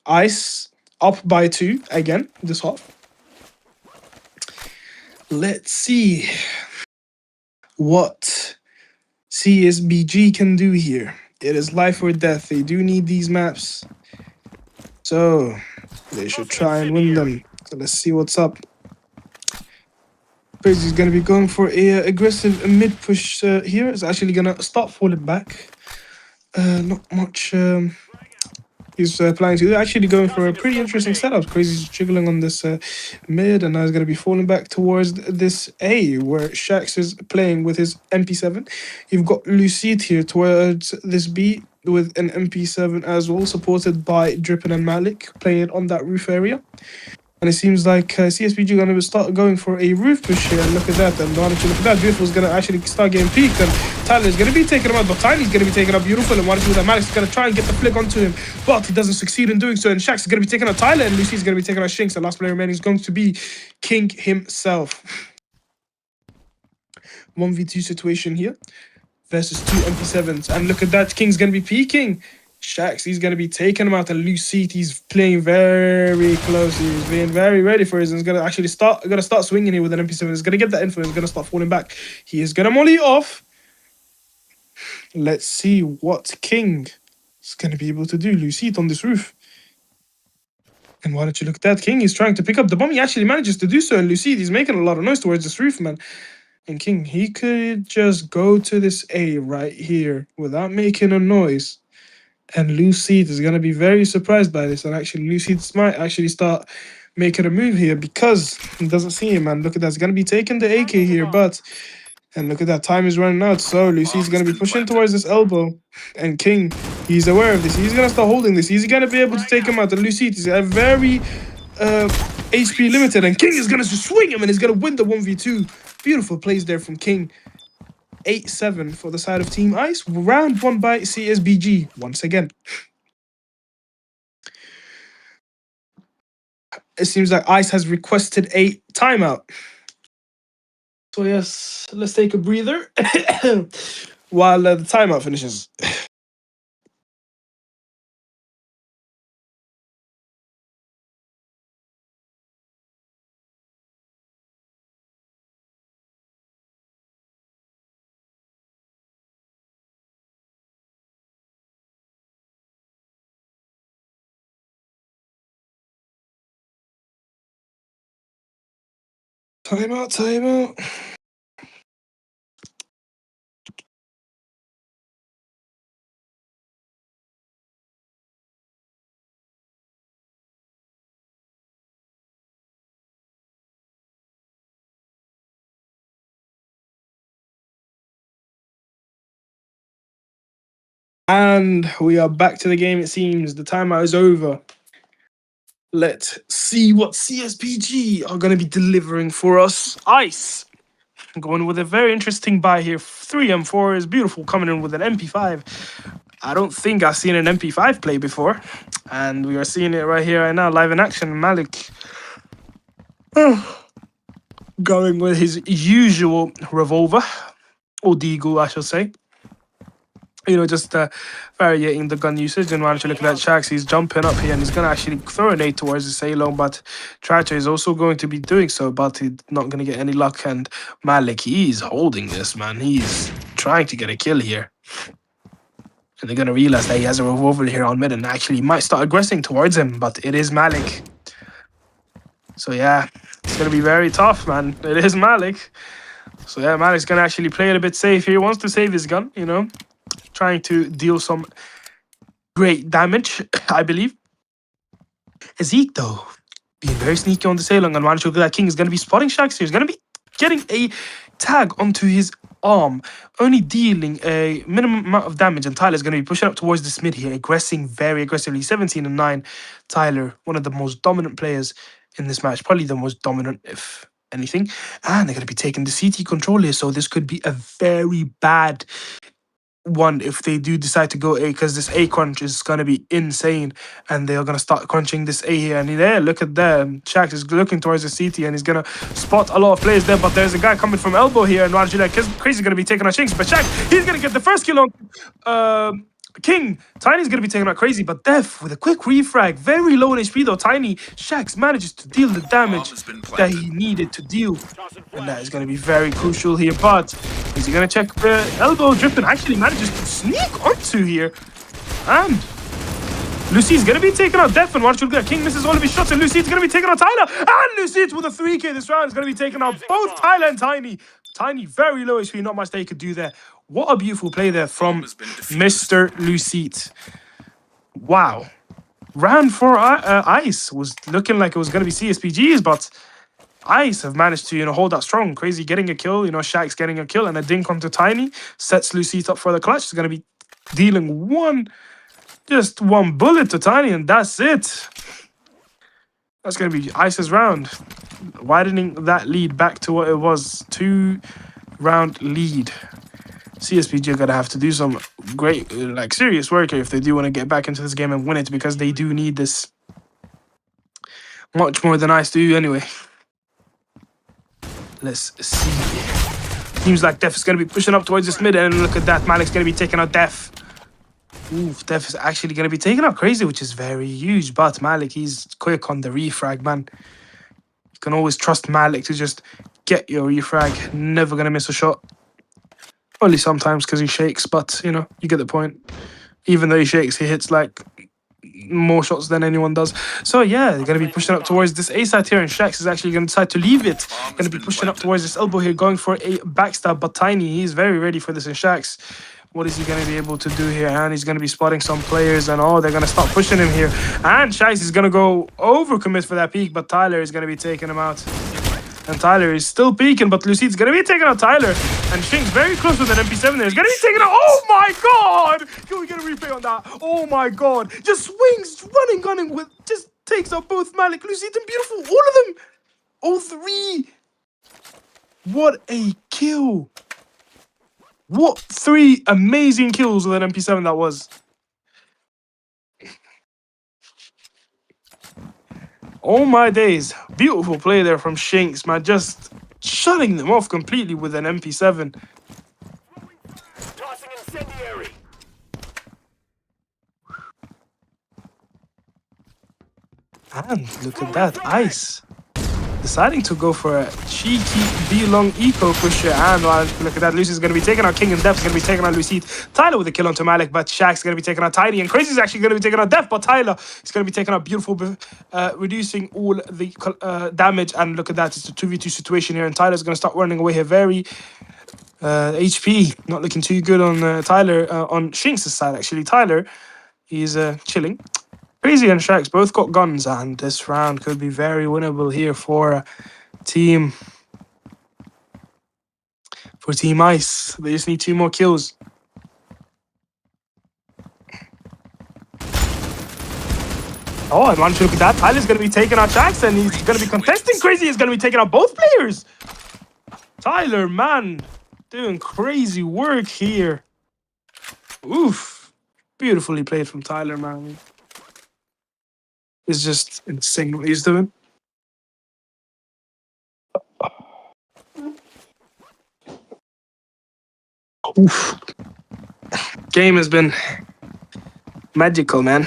Ice up by 2 again this half. Let's see what CsPG can do here. It is life or death. They do need these maps. So they should try and win them. So let's see what's up. Crazy's going to be going for a aggressive mid push here. It's actually going to start falling back. Not much he's planning to do. Actually going for a pretty interesting setup. Crazy's jiggling on this mid, and now he's going to be falling back towards this A, where Shax is playing with his MP7. You've got Lucid here towards this B with an MP7 as well, supported by Drippin and Malik playing on that roof area. And it seems like CsPG are going to start going for a roof push here. And look at that. And why don't you look at that? Beautiful's going to actually start getting peaked. And Tyler's going to be taking him out. But Tiny's going to be taking out Beautiful. And why don't you look at Malik's going to try and get the flick onto him. But he doesn't succeed in doing so. And Shax is going to be taking out Tyler. And Lucy's going to be taking out Shinx. The last player remaining is going to be King himself. 1v2 situation here versus 2 MP7s. And look at that. King's going to be peeking. Shax, he's going to be taking him out, and Lucid, he's playing very close. He's being very ready for it. He's going to actually start swinging here with an MP7. He's going to get that info. He's going to start falling back. He is going to molly off. Let's see what King is going to be able to do. Lucid on this roof. And why don't you look at that? King is trying to pick up the bomb. He actually manages to do so, and Lucid, he's making a lot of noise towards this roof, man. And King, he could just go to this A right here without making a noise. And Lucid is going to be very surprised by this. And actually, Lucid might actually start making a move here because he doesn't see him. And look at that. He's going to be taking the AK here. But And look at that, time is running out. So Lucy's going to be pushing towards this elbow. And King, he's aware of this. He's going to start holding this. He's going to be able to take him out. And Lucy is a very HP limited. And King is going to swing him and he's going to win the 1v2. Beautiful plays there from King. 8-7 for the side of Team Ice. Round 1 by CsPG once again. It seems like Ice has requested a timeout. So yes, let's take a breather while the timeout finishes. Timeout, timeout. And we are back to the game, it seems. The timeout is over. Let's see what CsPG are going to be delivering for us. Ice going with a very interesting buy here. 3M4 is beautiful, coming in with an MP5. I don't think I've seen an MP5 play before. And we are seeing it right here, right now, live in action. Malik going with his usual revolver, or deagle, I should say. You know, just varying the gun usage. And once you look at that, Shax, he's jumping up here and he's going to actually throw a nade towards the Ceylon, but Trapz is also going to be doing so, but he's not going to get any luck. And Malik, he's holding this, man. He's trying to get a kill here. And they're going to realize that he has a revolver here on mid and actually might start aggressing towards him, but it is Malik. So yeah, it's going to be very tough, man. It is Malik. So yeah, Malik's going to actually play it a bit safe here. He wants to save his gun, you know. Trying to deal some great damage, I believe. Zeke, though, being very sneaky on the Ceylon, and Manchu that King is going to be spotting Shax here. He's going to be getting a tag onto his arm, only dealing a minimum amount of damage, and Tyler's going to be pushing up towards this mid here, aggressing very aggressively. 17-9. Tyler, one of the most dominant players in this match, probably the most dominant, if anything. And they're going to be taking the CT control here, so this could be a very bad one if they do decide to go A, because this A crunch is going to be insane and they are going to start crunching this A here. And there, look at them. Shax is looking towards the CT and he's going to spot a lot of players there, but there's a guy coming from elbow here and Rajula Crazy going to be taking out Shinx, but Shax, he's going to get the first kill on King. Tiny's going to be taking out Crazy, but Def with a quick refrag, very low in HP though. Tiny, Shax manages to deal the damage that he needed to deal, and that is going to be very crucial here. But is he going to check the elbow? Drifting actually manages to sneak onto here, and Lucy's going to be taking out Def, and watch you get King misses all of his shots, and Lucy's going to be taking out Tyler, and Lucy with a 3k this round is going to be taking out both Tyler and Tiny. Tiny, very low HP, not much they could do there. What a beautiful play there from Mr. Lucite. Wow. Round 4 Ice was looking like it was going to be CsPG's, but Ice have managed to, you know, hold that strong. Crazy getting a kill, you know, Shax getting a kill, and a dink onto Tiny. Sets Lucite up for the clutch. He's going to be dealing just one bullet to Tiny, and that's it. That's going to be Ice's round. Widening that lead back to what it was. 2-round lead. CsPG are going to have to do some great, like, serious work here if they do want to get back into this game and win it, because they do need this much more than Ice do anyway. Let's see. Seems like Def is going to be pushing up towards this mid, and look at that. Malik's going to be taking out Def. Oof, Def is actually going to be taking out Crazy, which is very huge. But Malik, he's quick on the refrag, man. You can always trust Malik to just get your refrag. Never going to miss a shot. Only sometimes because he shakes, but, you know, you get the point. Even though he shakes, he hits, like, more shots than anyone does. So, yeah, they're going to be pushing up towards this A side here, and Shax is actually going to decide to leave it. Going to be pushing up towards this elbow here, going for a backstab, but Tiny, he's very ready for this, and Shax, what is he going to be able to do here? And he's going to be spotting some players, and oh, they're going to start pushing him here. And Shax is going to go overcommit for that peak, but Tyler is going to be taking him out. And Tyler is still peeking, but Lucid's gonna be taking out Tyler. And Shink's very close with an MP7 there. He's gonna be taking out. Oh my god! Can we get a replay on that? Oh my god! Just swings, running, gunning with, just takes out both Malik, Lucid, and Beautiful. All of them! All three! What a kill! What 3 amazing kills with an MP7 that was. Oh my days. Beautiful play there from Shinks, man. Just shutting them off completely with an MP7. Tossing incendiary. And look at that, Ice. Deciding to go for a cheeky B-long eco pusher. And look at that, Lucy's going to be taking out King, and Def's going to be taking out Lucid. Tyler with a kill onto Malik, but Shaq's going to be taking out Tiny. And Crazy's actually going to be taking out Def, but Tyler is going to be taking out Beautiful, reducing all the damage. And look at that, it's a 2v2 situation here. And Tyler's going to start running away here. Very HP, not looking too good on Tyler, on Shinks' side actually. Tyler, he's chilling. Crazy and Shax both got guns, and this round could be very winnable here for Team Ice. They just need 2 more kills. Oh, and once you look at that, Tyler's going to be taking out Shax, and he's going to be contesting. Crazy is going to be taking out both players. Tyler, man, doing crazy work here. Oof. Beautifully played from Tyler, man. It's just insane what he's doing. Oof. Game has been magical, man.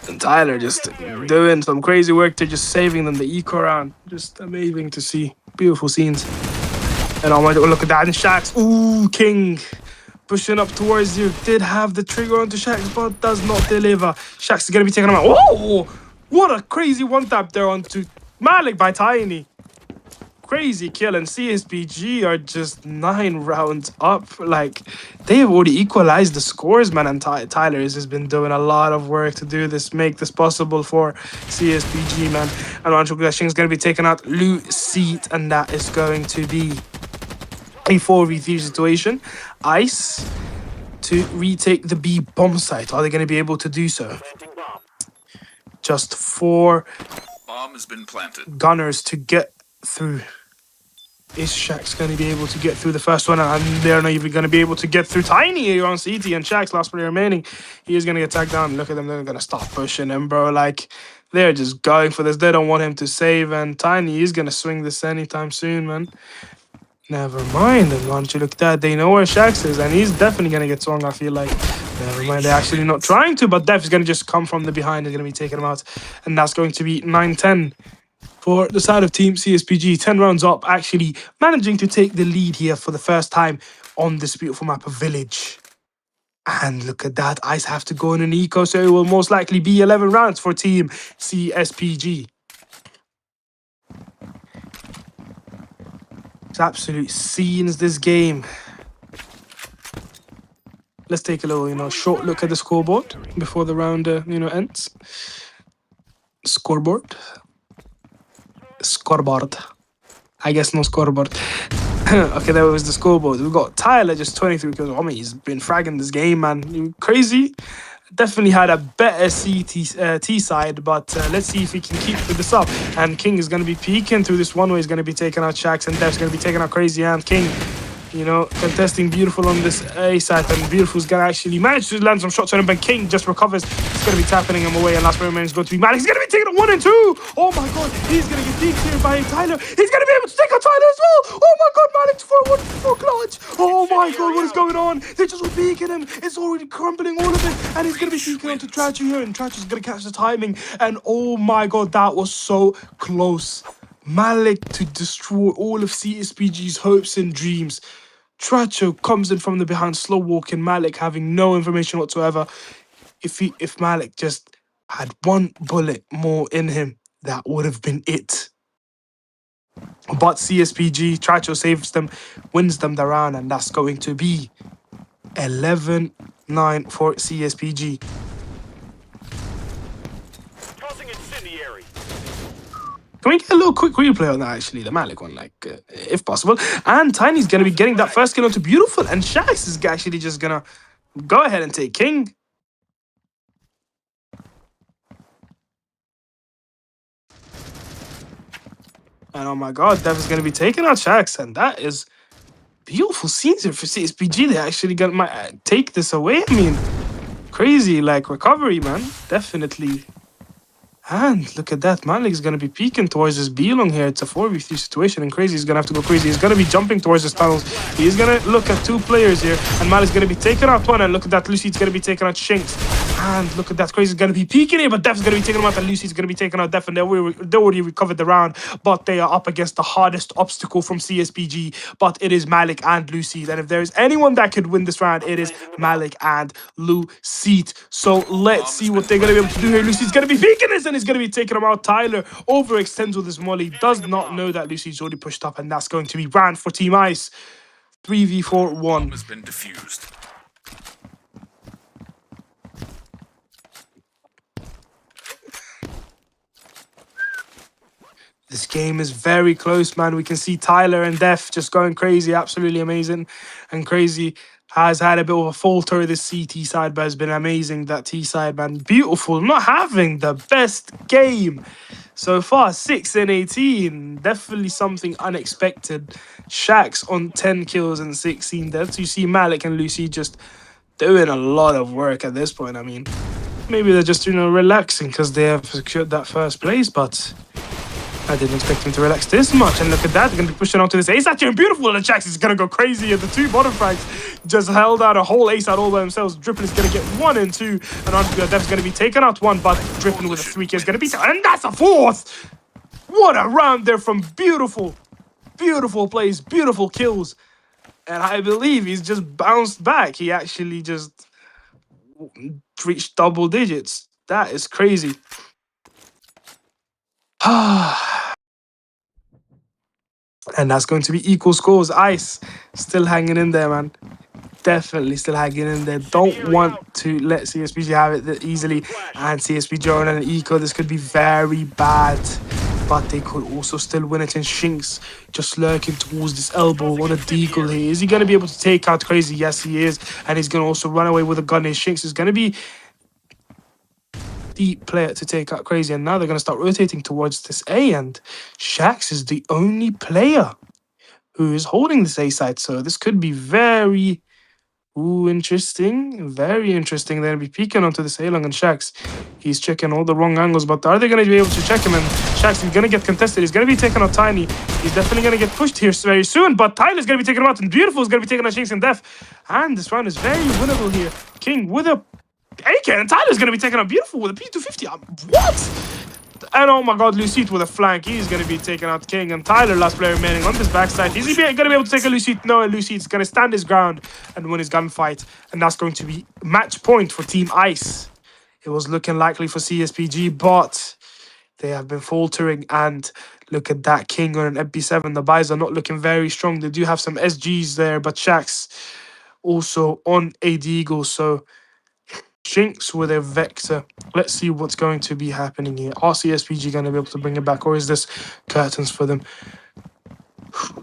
And Tyler just doing some crazy work. They're just saving them the eco round. Just amazing to see. Beautiful scenes. And oh my god, look at that. And Shax. Ooh, King. Pushing up towards you. Did have the trigger onto Shax, but does not deliver. Shax is going to be taking him out. Oh! What a crazy one-tap there onto Malik by Tiny. Crazy kill. And CsPG are just 9 rounds up. Like, they've already equalized the scores, man. And Tyler has just been doing a lot of work to do this, make this possible for CsPG, man. And Rancho Glashing is going to be taking out Lucid, and that is going to be a 4v3 situation. Ice to retake the B bomb site. Are they going to be able to do so? Just 4 Bomb has been planted. gunners to get through. Is Shax going to be able to get through the first one? And they're not even going to be able to get through. Tiny here on CT, and Shax, last player remaining. He is going to get tagged down. Look at them. They're going to start pushing him, bro. Like, they're just going for this. They don't want him to save. And Tiny is going to swing this anytime soon, man. Never mind. And once you look at that, they know where Shax is, and he's definitely going to get swung, I feel like. Never mind, they're actually not trying to, but Def is going to just come from the behind. They're going to be taking him out, and that's going to be 9-10 for the side of Team CsPG. 10 rounds up, actually managing to take the lead here for the first time on this beautiful map of Village. And look at that, Ice have to go in an eco, so it will most likely be 11 rounds for Team CsPG. It's absolute scenes, this game. Let's take a little, short look at the scoreboard before the round, ends. Scoreboard. I guess no scoreboard. Okay, that was the scoreboard. We've got Tyler, just 23 kills. I mean, he's been fragging this game, man. Crazy. Definitely had a better T side, but let's see if he can keep this up. And King is going to be peeking through this one way. He's going to be taking out Shax, and Def's going to be taking out Crazy, and King, contesting Beautiful on this A side, and Beautiful's going to actually manage to land some shots on him, but King just recovers. He's going to be tapping him away, and last player remains going to be Malik. He's going to be taking it 1 and 2. Oh my god, he's going to get peeked here by Tyler. He's going to be able to take out Tyler as well. Oh my god, Malik for a 1-4 clutch. Oh my god, what is going on? They're just peeking him. It's already crumbling, all of it, and he's going to be peeking onto Trapz here, and Trapz is going to catch the timing, and oh my god, that was so close. Malik to destroy all of CsPG's hopes and dreams. Tracho comes in from the behind, slow walking. Malik having no information whatsoever. If Malik just had 1 bullet more in him, that would have been it. But CsPG, Tracho saves them, wins them the round, and that's going to be 11-9 for CsPG. Tossing incendiary. Can we get a little quick replay on that, actually, the Malik one, like, if possible? And Tiny's going to be getting that first kill onto Beautiful, and Shax is actually just going to go ahead and take King. And oh my god, Dev is going to be taking out Shax, and that is beautiful scenes here for CsPG. They actually might take this away. I mean, crazy, like, recovery, man. Definitely. And look at that, Malik's going to be peeking towards this B-long here. It's a 4v3 situation, and Crazy is going to have to go crazy. He's going to be jumping towards his tunnels. He's going to look at two players here, and Malik's going to be taking out one, and look at that, Lucy's going to be taking out Shinx. And look at that, Crazy's going to be peeking here, but Def's going to be taking him out, and Lucy's going to be taking out Def, and they already recovered the round, but they are up against the hardest obstacle from CsPG, but it is Malik and Lucy. And if there is anyone that could win this round, it is Malik and Lucy. So let's see what they're going to be able to do here. Lucy's going to be peeking this, and he's going to be taking him out. Tyler overextends with his molly, does not know that Lucy's already pushed up, and that's going to be round for Team Ice. 3v4-1. Bomb has been defused. This game is very close, man. We can see Tyler and Def just going crazy, absolutely amazing. And Crazy has had a bit of a falter this CT side, but has been amazing. That T side, man, beautiful. Not having the best game so far, 6 and 18. Definitely something unexpected. Shax on 10 kills and 16 deaths. You see Malik and Lucy just doing a lot of work at this point. I mean, maybe they're just, relaxing because they have secured that first place, but I didn't expect him to relax this much. And look at that, they're going to be pushing onto this ace out here. And Beautiful, and Shax is going to go crazy. And the two bottom frags just held out a whole ace out all by themselves. Drippin is going to get 1 and 2. And Andre Dev's going to be taken out 1, but Drippin with a 3K is going to be... And that's a 4th! What a round there from Beautiful. Beautiful plays, beautiful kills. And I believe he's just bounced back. He actually just reached double digits. That is crazy. And that's going to be equal scores. Ice still hanging in there, man. Definitely still hanging in there. Don't want to let CsPG have it that easily. And CsPG on an eco. This could be very bad. But they could also still win it. And Shinx just lurking towards this elbow on a deagle here. Is he going to be able to take out Crazy? Yes, he is. And he's going to also run away with a gun here. Shinx is going to be the player to take out Crazy, and now they're going to start rotating towards this A, and Shax is the only player who is holding this A side, so this could be very interesting, very interesting. They're going to be peeking onto this A-long, and Shax, he's checking all the wrong angles, but are they going to be able to check him? And Shax is going to get contested. He's going to be taken out Tiny. He's definitely going to get pushed here very soon, but Tyler's going to be taken out, and Beautiful is going to be taken out Shinx and Def, and this round is very winnable here. King with a AK, and Tyler's going to be taking out Beautiful with a P250. What? And oh my god, Lucite with a flank. He's going to be taking out King. And Tyler, last player remaining on this backside. Is he going to be able to take a Lucite? No, and Lucite's going to stand his ground and win his gunfight. And that's going to be match point for Team Ice. It was looking likely for CsPG, but they have been faltering. And look at that, King on an MP7. The buys are not looking very strong. They do have some SGs there, but Shax also on a Deagle. So Shinx with a Vector. Let's see what's going to be happening here. Are CsPG going to be able to bring it back, or is this curtains for them?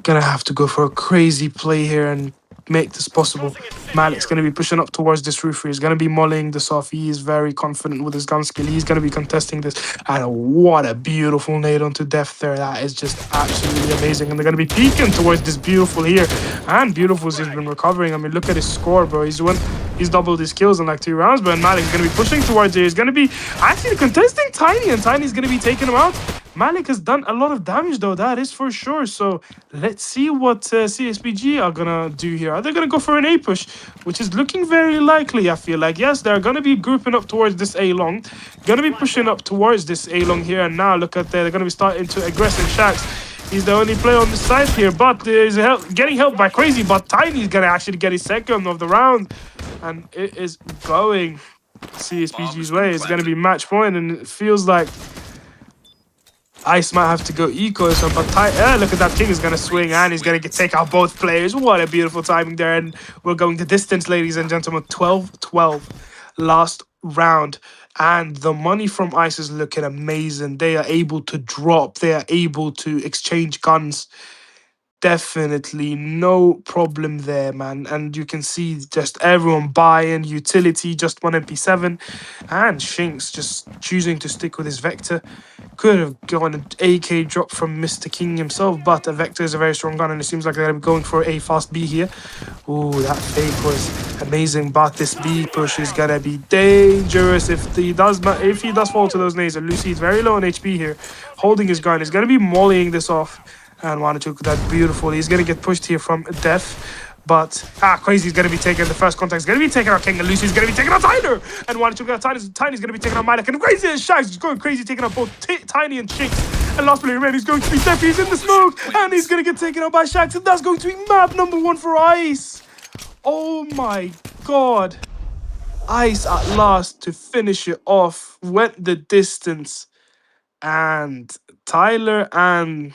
Gonna have to go for a crazy play here and make this possible. Malik's going to be pushing up towards this roof. He's going to be mollying this off. He is very confident with his gun skill. He's going to be contesting this. And what a beautiful nade onto Def there. That is just absolutely amazing. And they're going to be peeking towards this Beautiful here. And Beautiful's just been recovering. I mean, look at his score, bro. He's doubled his kills in like 2 rounds. But Malik's going to be pushing towards it. He's going to be actually contesting Tiny. And Tiny's going to be taking him out. Malik has done a lot of damage, though. That is for sure. So let's see what CsPG are going to do here. Are they going to go for an A push? Which is looking very likely, I feel like. Yes, they're going to be grouping up towards this A-long. Going to be pushing up towards this A-long here. And now, look at that. They're going to be starting to aggress. And Shax, he's the only player on the side here. But he's getting helped by Crazy. But Tiny's going to actually get his second of the round. And it is going CsPG's way. It's going to be match point. And it feels like Ice might have to go eco or something, but look at that. King is going to swing and he's going to take out both players. What a beautiful timing there. And we're going to distance, ladies and gentlemen. 12-12. Last round. And the money from ICE is looking amazing. They are able to drop. They are able to exchange guns. Definitely no problem there, man. And you can see just everyone buying utility, just one MP7. And Shinx just choosing to stick with his Vector. Could have gone an AK drop from Mr. King himself, but a Vector is a very strong gun, and it seems like they're going to be going for a fast B here. Ooh, that fake was amazing, but this B push is going to be dangerous if he does fall to those nades. And Lucy is very low on HP here, holding his gun. He's going to be mollying this off, and Wanachuk, that's beautiful. He's going to get pushed here from Death. But, Crazy's going to be taking the first contact. He's going to be taking out King, and Lucy's going to be taking out Tyler. And Wanachuk got Tiny's going to be taking out Midak. And Crazy and Shags is going crazy, taking out both Tiny and Shinx. And last player remaining is going to be Death. He's in the smoke, and he's going to get taken out by Shags. And that's going to be map number 1 for Ice. Oh my god. Ice at last to finish it off. Went the distance. And Tyler and...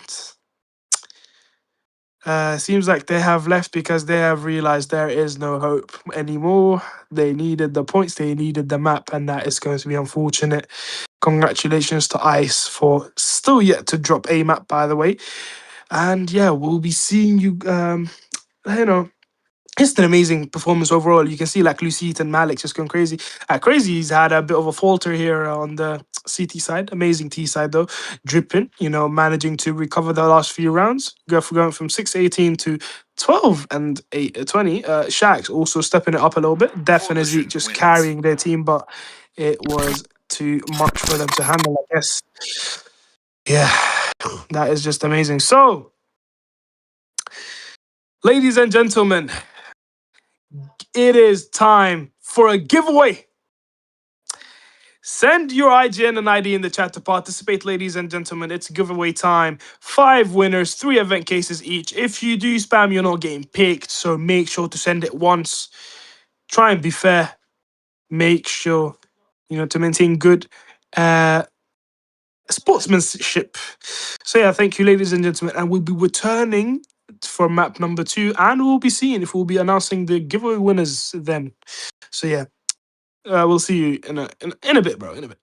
seems like they have left because they have realized there is no hope anymore. They needed the points, they needed the map, and that is going to be unfortunate. Congratulations to Ice for still yet to drop a map, by the way. And yeah, we'll be seeing you, you know, it's an amazing performance overall. You can see like Lucite and Malik just going crazy. Crazy's had a bit of a falter here on the CT side. Amazing T side though. Dripping, you know, managing to recover the last few rounds. Going from 6-18 to 12 and 8-20. Shax also stepping it up a little bit. Def and Zeke just carrying their team, but it was too much for them to handle, I guess. Yeah, that is just amazing. So, ladies and gentlemen, it is time for a giveaway. Send your IGN and ID in the chat to participate, ladies and gentlemen. It's giveaway time. 5 winners, 3 event cases each. If you do spam, you're not getting picked, so make sure to send it once. Try and be fair. Make sure, you know, to maintain good sportsmanship. So yeah, thank you, ladies and gentlemen. And we'll be returning for map number 2, and we'll be seeing if we'll be announcing the giveaway winners then. So yeah. We'll see you in a bit, bro. In a bit.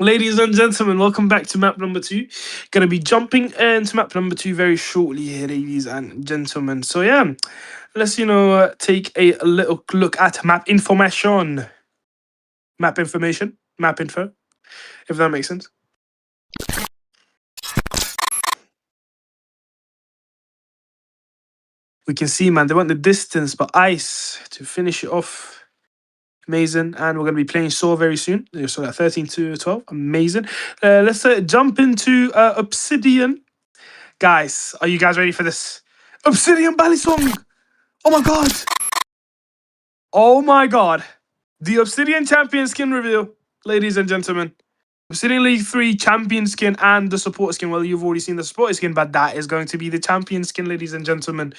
Ladies and gentlemen, welcome back to map number 2. Gonna be jumping into map number 2 very shortly here, ladies and gentlemen. So yeah, let's take a little look at map information. Map information, map info, if that makes sense. We can see, man, they want the distance, but ice to finish it off. Amazing. And we're going to be playing Saw very soon. So that 13 to 12. Amazing. Let's jump into Obsidian. Guys, are you guys ready for this? Obsidian Balisong! Oh my god! Oh my god. The Obsidian Champion skin reveal, ladies and gentlemen. Obsidian League 3 Champion skin and the Support skin. Well, you've already seen the Support skin, but that is going to be the Champion skin, ladies and gentlemen.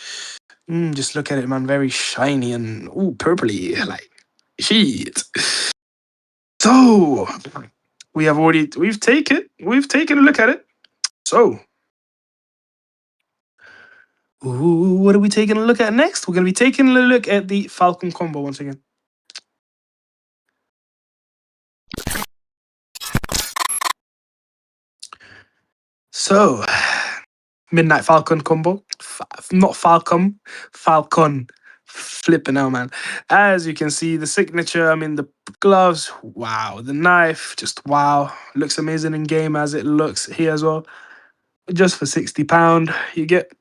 Just look at it, man. Very shiny and purpley. Like, shit. So, we've taken a look at it. So, what are we taking a look at next? We're going to be taking a look at the Falcon combo once again. So, Midnight Falcon combo. Not Falcon. Falcon. Flipping out, man. As you can see, the signature, I mean, the gloves, wow. The knife, just wow. Looks amazing in game as it looks here as well. Just for £60, you get,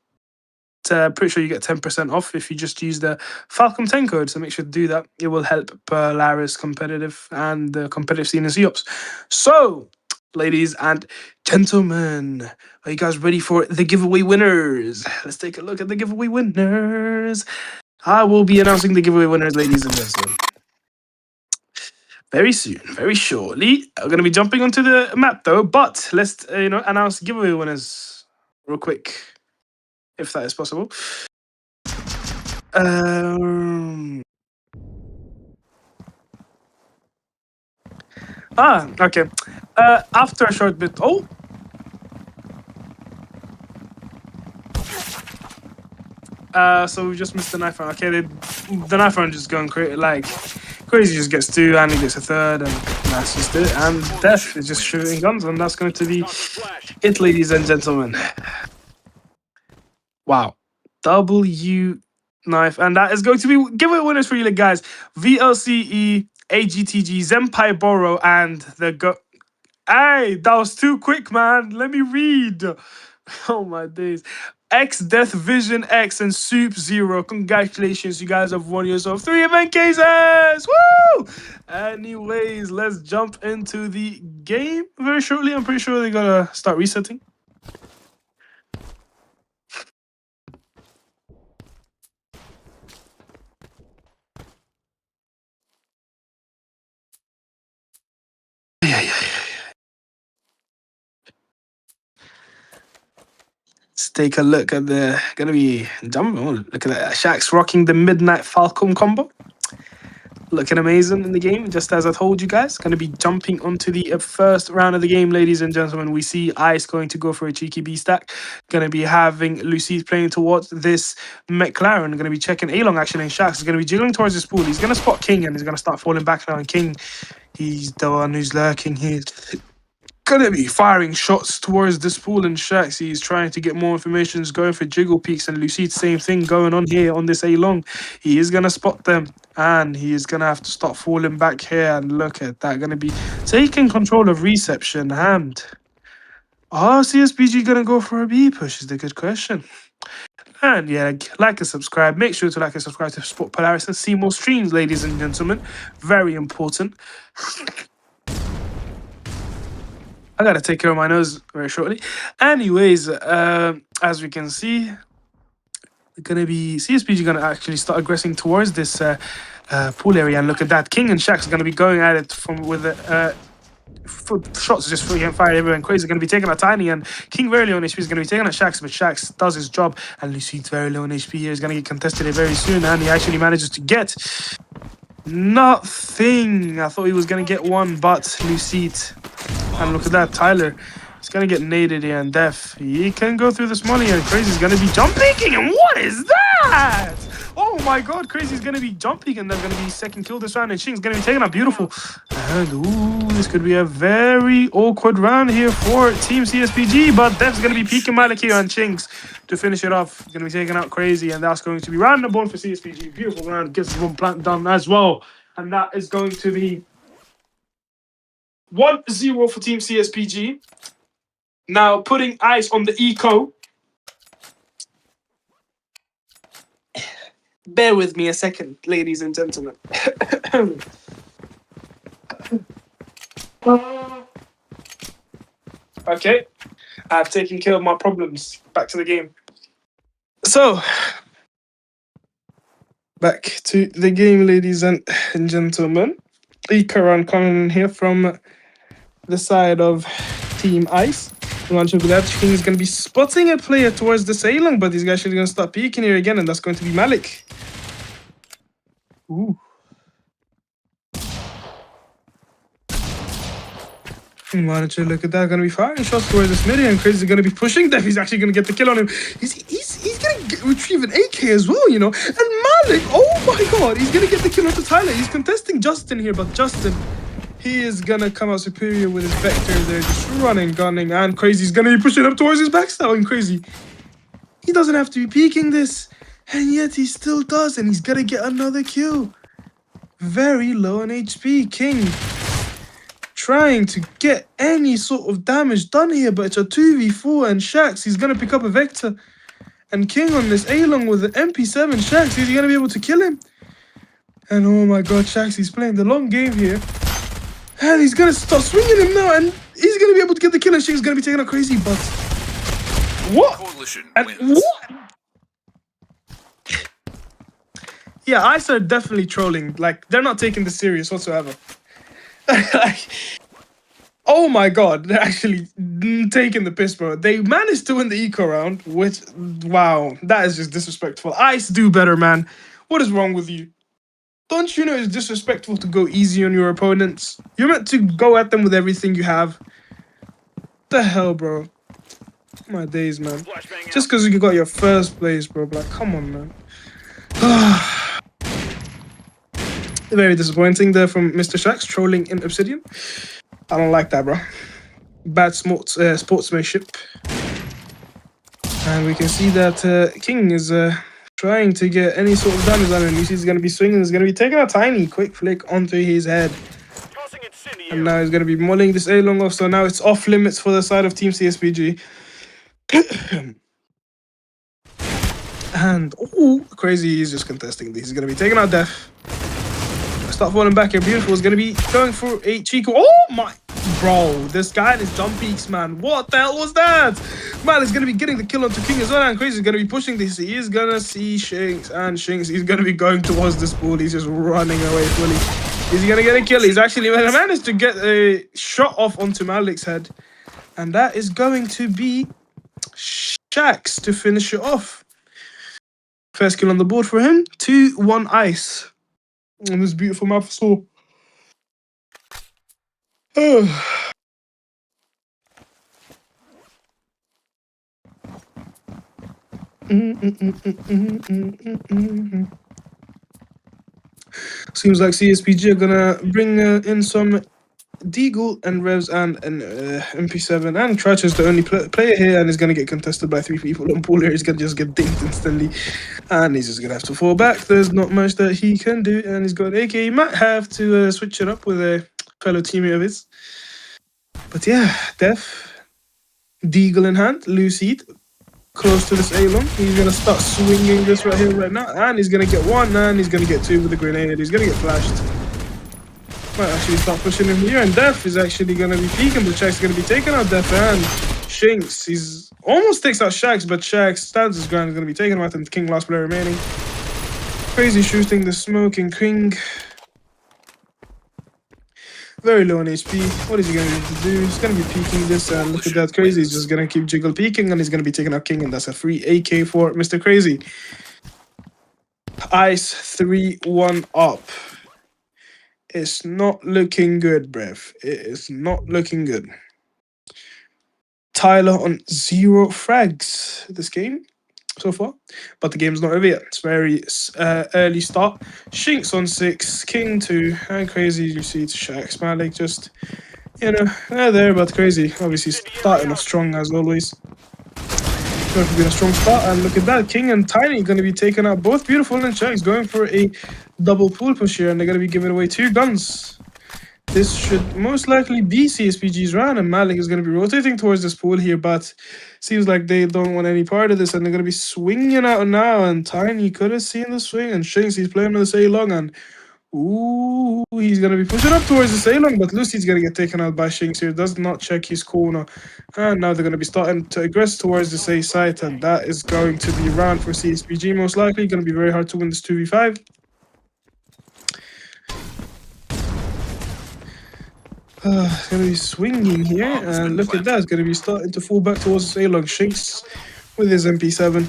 pretty sure you get 10% off if you just use the Falcon 10 code. So make sure to do that. It will help Polaris competitive and the competitive scene in CsPG. So, ladies and gentlemen, are you guys ready for the giveaway winners? Let's take a look at the giveaway winners. I will be announcing the giveaway winners, ladies and gentlemen, very soon, very shortly. I'm going to be jumping onto the map, though, but let's, announce giveaway winners real quick, if that is possible. Okay. After a short bit... Oh! So we just missed the knife round. Okay, the knife round just going crazy just gets 2 and he gets a 3rd, and that's just it. And Death is just shooting guns, and that's going to be it, ladies and gentlemen. Wow. W knife, and that is going to be giveaway winners for you guys. VLCE, AGTG, Zenpai Boro, and the Hey, that was too quick, man. Let me read. Oh my days. X Death Vision X and Soup Zero. Congratulations, you guys have won yourself 3 event cases. Woo! Anyways, let's jump into the game very shortly. I'm pretty sure they're gonna start resetting. Let's take a look at gonna be jumping. Oh, look at that. Shaq's rocking the Midnight Falcon combo. Looking amazing in the game, just as I told you guys. Going to be jumping onto the first round of the game, ladies and gentlemen. We see Ice going to go for a cheeky B stack. Going to be having Lucy playing towards this McLaren. Going to be checking A-long actually, and Shax is going to be jiggling towards this pool. He's going to spot King, and he's going to start falling back now. And King, he's the one who's lurking here. Going to be firing shots towards this pool, and Shax, he's trying to get more information. He's going for jiggle peaks, and Lucid, same thing going on here on this A-long. He is going to spot them, and he is going to have to start falling back here. And look at that, going to be taking control of reception. And CsPG going to go for a B push is the good question. And yeah, like and subscribe. Make sure to like and subscribe to support Polaris and see more streams, ladies and gentlemen. Very important. I gotta take care of my nose very shortly. Anyways, as we can see, gonna be CsPG gonna actually start aggressing towards this pool area, and look at that. King and Shax are gonna be going at it with shots just getting fired everywhere and crazy. Gonna be taking a Tiny, and King very low on HP is gonna be taking a Shax, but Shax does his job, and Lucid's very low on HP here. Is gonna get contested here very soon, and he actually manages to get nothing. I thought he was gonna get one, but Lucid. And look at that, Tyler is gonna get naded here, and Def, he can go through this molly, and Crazy's gonna be jump peeking, and what is that? Oh my god, Crazy's gonna be jump peeking, and they're gonna be second kill this round, and Shing's gonna be taking out beautiful. And ooh, this could be a very awkward round here for Team CsPG, but Def's gonna be peeking Malik here, and Shing's to finish it off, gonna be taking out Crazy, and that's going to be round number 1 for CsPG. Beautiful round, gets one plant done as well, and that is going to be 1-0 for Team CsPG. Now putting ice on the eco. Bear with me a second, ladies and gentlemen. Okay, I've taken care of my problems. Back to the game. So, back to the game, ladies and gentlemen. Eco run coming in here from the side of Team Ice. Launch over that. King is going to be spotting a player towards the Sailong, but he's actually going to start peeking here again, and that's going to be Malik. Ooh. Manager, look at that. Going to be firing shots towards this mid, and Crazy is going to be pushing Def. He's actually going to get the kill on him. He's going to retrieve an AK as well, you know. And Malik, oh my god, he's going to get the kill onto Tyler. He's contesting Justin here, but Justin, he is going to come out superior with his vector there, just running, gunning, and Crazy's going to be pushing up towards his backstab. And Crazy, he doesn't have to be peeking this, and yet he still does, and he's going to get another kill. Very low on HP. King trying to get any sort of damage done here, but it's a 2v4, and Shax, he's going to pick up a vector. And King on this A-Long with an MP7. Shax, is he going to be able to kill him? And oh my god, Shax, he's playing the long game here. And he's going to start swinging him now, and he's going to be able to get the kill, and Shank's going to be taking out Crazy, but what? Coalition And wins. what? Yeah, Ice are definitely trolling. Like, they're not taking this serious whatsoever. Like, oh my god, they're actually taking the piss, bro. They managed to win the eco round, which, wow, that is just disrespectful. Ice, do better, man. What is wrong with you? Don't you know it's disrespectful to go easy on your opponents? You're meant to go at them with everything you have. The hell, bro? My days, man. Just because you got your first place, bro. Like, come on, man. Very disappointing there from Mr. Shax, trolling in Obsidian. I don't like that, bro. Bad sportsmanship. And we can see that King is trying to get any sort of damage on him. He's going to be swinging. He's going to be taking a tiny quick flick onto his head. And now he's going to be mulling this A-Long off. So now it's off limits for the side of Team CsPG. And, oh, Crazy, he's just contesting these. He's going to be taking out Def. Start falling back here. Beautiful is going to be going for a Chico. Oh my, bro, this guy and his jump peaks, man. What the hell was that? Man is going to be getting the kill onto King as well, and Crazy is going to be pushing this. He is going to see Shinx, and Shinx, he's going to be going towards this pool. He's just running away fully. Is he going to get a kill? He's actually managed to get a shot off onto Malik's head, and that is going to be Shax to finish it off. First kill on the board for him. 2-1 Ice. And this beautiful map for Saw. Seems like CsPG are gonna bring in some Deagle and Revs and an MP7, and Trapz is the only player here, and is gonna get contested by 3 people on pool here. He's gonna just get dinked instantly, and he's just gonna have to fall back. There's not much that he can do, and he's got an AK. He might have to switch it up with a fellow teammate of his. But yeah, Def, Deagle in hand, loose heat, close to this A-Long. He's gonna start swinging this right here, right now, and he's gonna get 1, and he's gonna get 2 with the grenade. He's gonna get flashed. Might actually start pushing him here, and Def is actually gonna be peeking, but Shax is gonna be taking out Def, and Shinx, he's almost takes out Shax, but Shax stands his ground, is gonna be taking him out, and King last player remaining. Crazy shooting the smoke, and King very low on HP. What is he going to be able to do? He's going to be peeking this, and look at that. Crazy. He's just going to keep jiggle peeking, and he's going to be taking out King, and that's a free AK for Mr. Crazy. Ice 3-1 up. It's not looking good, bruv. It is not looking good. Tyler on 0 frags this game so far, but the game's not over yet. It's very early start. Shinx on 6, King 2, and Crazy you see to Shax. Malik just, you know, they're there, but Crazy obviously starting off strong as always. Going to be a strong start, and look at that, King and Tiny going to be taking out both Beautiful and Shax, going for a double pool push here, and they're going to be giving away 2 guns. This should most likely be CsPG's round, and Malik is going to be rotating towards this pool here, but seems like they don't want any part of this, and they're going to be swinging out now, and Tiny could have seen the swing, and Shinx, he's playing with the Sailong, and ooh, he's going to be pushing up towards the Sailong, but Lucy's going to get taken out by Shinx here, does not check his corner, and now they're going to be starting to aggress towards the A site, and that is going to be round for CsPG most likely. Going to be very hard to win this 2v5. It's going to be swinging here, and look at that, it's going to be starting to fall back towards the Sailong. Shinx with his MP7.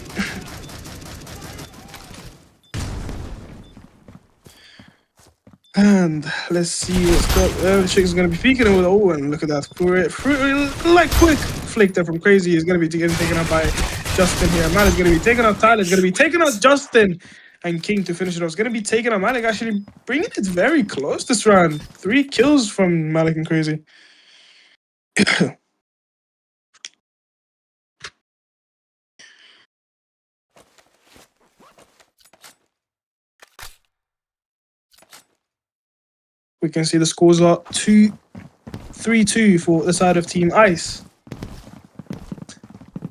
And let's see what's got. Shinx is going to be peeking with, oh, and look at that. Like quick flick there from Crazy is going to be getting taken out by Justin here. Mal is going to be taking out Tyler, is going to be taking out Justin. And King to finish it off. It's going to be taken out. Malik actually bringing it very close this round. 3 kills from Malik and Crazy. We can see the scores are 3-2 for the side of Team Ice.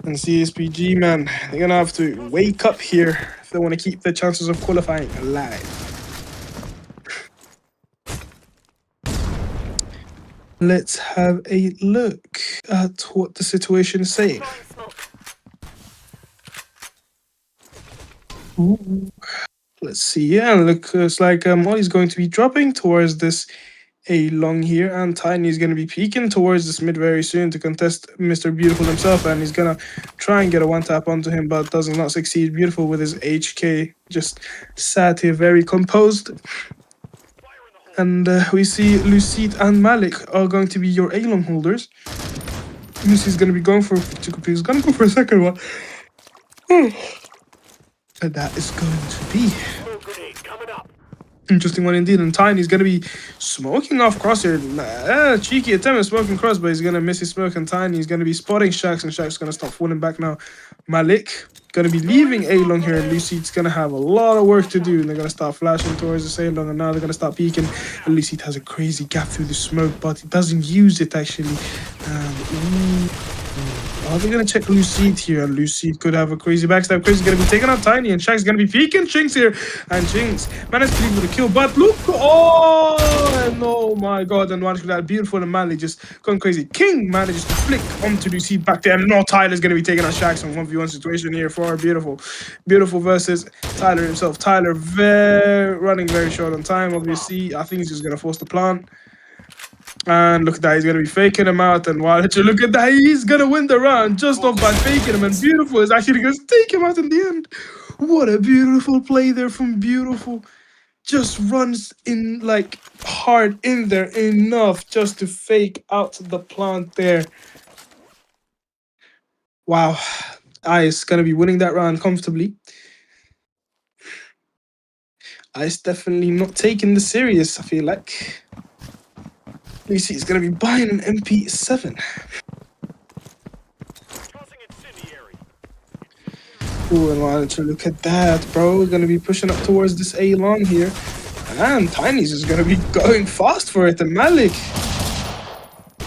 And CsPG, man, they're going to have to wake up here if they want to keep their chances of qualifying alive. Let's have a look at what the situation is saying. Ooh. Let's see. Yeah, looks like Molly's going to be dropping towards this A long here, and Tiny is going to be peeking towards this mid very soon to contest Mr. Beautiful himself, and he's going to try and get a one-tap onto him, but does not succeed. Beautiful with his HK, just sat here very composed. And we see Lucid and Malik are going to be your A-long holders. Lucy's going to be going for he's going to go for a second one. And that is going to be interesting one indeed. And Tiny's going to be smoking off Crosshair. Cheeky attempt at smoking Cross, but he's going to miss his smoke. And Tiny's going to be spotting Shax, and Shax's going to start falling back now. Malik going to be leaving A-long here, and Lucy's going to have a lot of work to do. And they're going to start flashing towards the A-long, and now they're going to start peeking. And Lucy has a crazy gap through the smoke, but he doesn't use it actually. Are they going to check Lucid here? And Lucid could have a crazy backstab. Crazy's going to be taking out Tiny, and Shaq's going to be peeking Shinx here. And Shinx managed to leave with a kill, but look! Oh, and oh my god. And watch that. Beautiful and Manly just going crazy. King manages to flick onto Lucid back there. And no, Tyler's going to be taking out Shaq. Some 1v1 situation here for Beautiful. Beautiful versus Tyler himself. Tyler running very short on time, obviously. I think he's just going to force the plant. And look at that, he's going to be faking him out, and wow, look at that, he's going to win the round just off by faking him, and Beautiful is actually going to take him out in the end. What a beautiful play there from Beautiful. Just runs in like hard in there enough just to fake out the plant there. Wow, Ice going to be winning that round comfortably. Ice definitely not taking this serious, I feel like. Lucy is going to be buying an MP7. Ooh, and why don't you look at that, bro? We're going to be pushing up towards this A-long here. And Tiny's is going to be going fast for it. And Malik,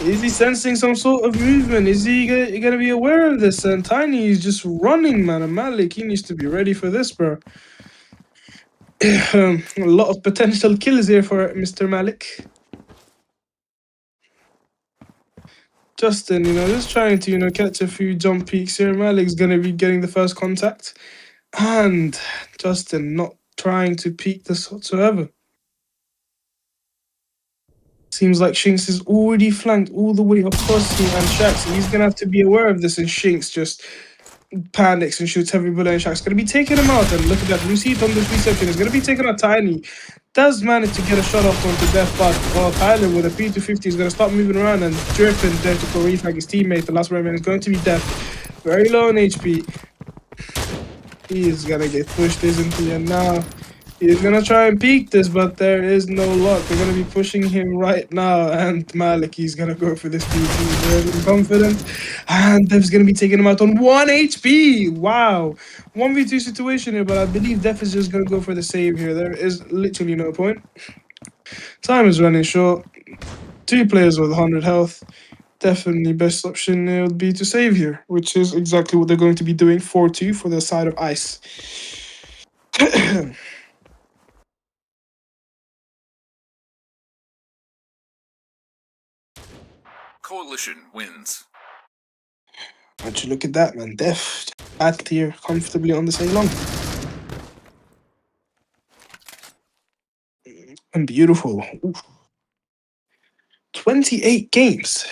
is he sensing some sort of movement? Is he going to be aware of this? And Tiny is just running, man. And Malik, he needs to be ready for this, bro. A lot of potential kills here for Mr. Malik. Justin, just trying to, catch a few jump peaks here. Malik's going to be getting the first contact. And Justin not trying to peek this whatsoever. Seems like Shinx is already flanked all the way across here. And Shax, he's going to have to be aware of this. And Shinx just panics and shoots heavy bullet and Shaq's gonna be taking him out. And look at that, Lucy on this reception is gonna be taking out Tiny. Does manage to get a shot off onto Death, but Tyler with a P250 is gonna start moving around and dripping there to go reflag his teammate. The last remaining is going to be Death. Very low on HP. He is gonna get pushed, isn't he? And now he's gonna try and peek this, but there is no luck. They're gonna be pushing him right now, and Malik, he's gonna go for this PT. Very confident, and Dev's gonna be taking him out on 1 HP. Wow, 1v2 situation here, but I believe Dev is just gonna go for the save here. There is literally no point. Time is running short. 2 players with 100 health. Definitely best option would be to save here, which is exactly what they're going to be doing. 4-2 for the side of Ice. Coalition wins. Why'd you look at that, man? Def battled here comfortably on the same long. And beautiful. Oof. 28 games.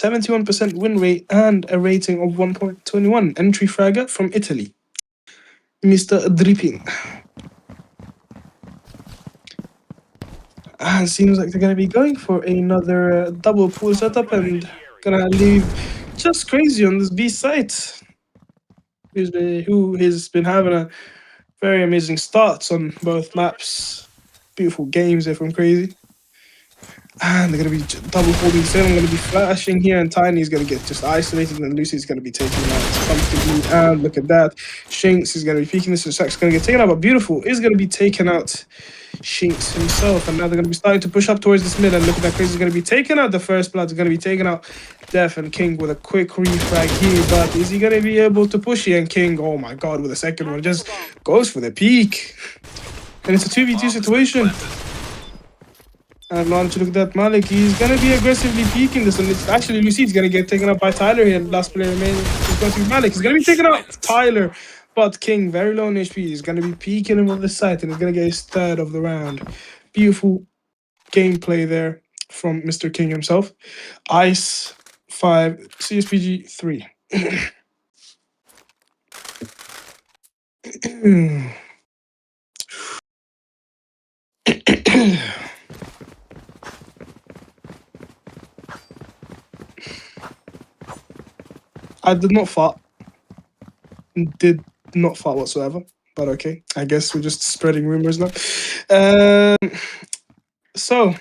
71% win rate and a rating of 1.21. Entry fragger from Italy. Mr. Dripping. And seems like they're going to be going for another double pool setup and going to leave just crazy on this B site. Who has been having a very amazing starts on both maps. Beautiful games there from Crazy. And they're going to be double holding Sin. I'm going to be flashing here, and Tiny's going to get just isolated, and Lucy's going to be taking him out comfortably. And look at that. Shinx is going to be peeking this, and Shaq's going to get taken out, but Beautiful is going to be taken out Shinx himself. And now they're going to be starting to push up towards this mid, and look at that. Crazy's going to be taken out. The first blood is going to be taken out. Def and King with a quick refrag here, but is he going to be able to push here? And King, oh my god, with a second one, just goes for the peak. And it's a 2v2 situation. And launch, look at that, Malik. He's going to be aggressively peeking this. And it's actually Lucy's going to get taken out by Tyler here. Last player remaining is going to be Malik. He's going to be taken out Tyler. But King, very low on HP. He's going to be peeking him on the side. And he's going to get his third of the round. Beautiful gameplay there from Mr. King himself. Ice 5, CsPG 3. I did not fart. Did not fart whatsoever. But okay, I guess we're just spreading rumors now. So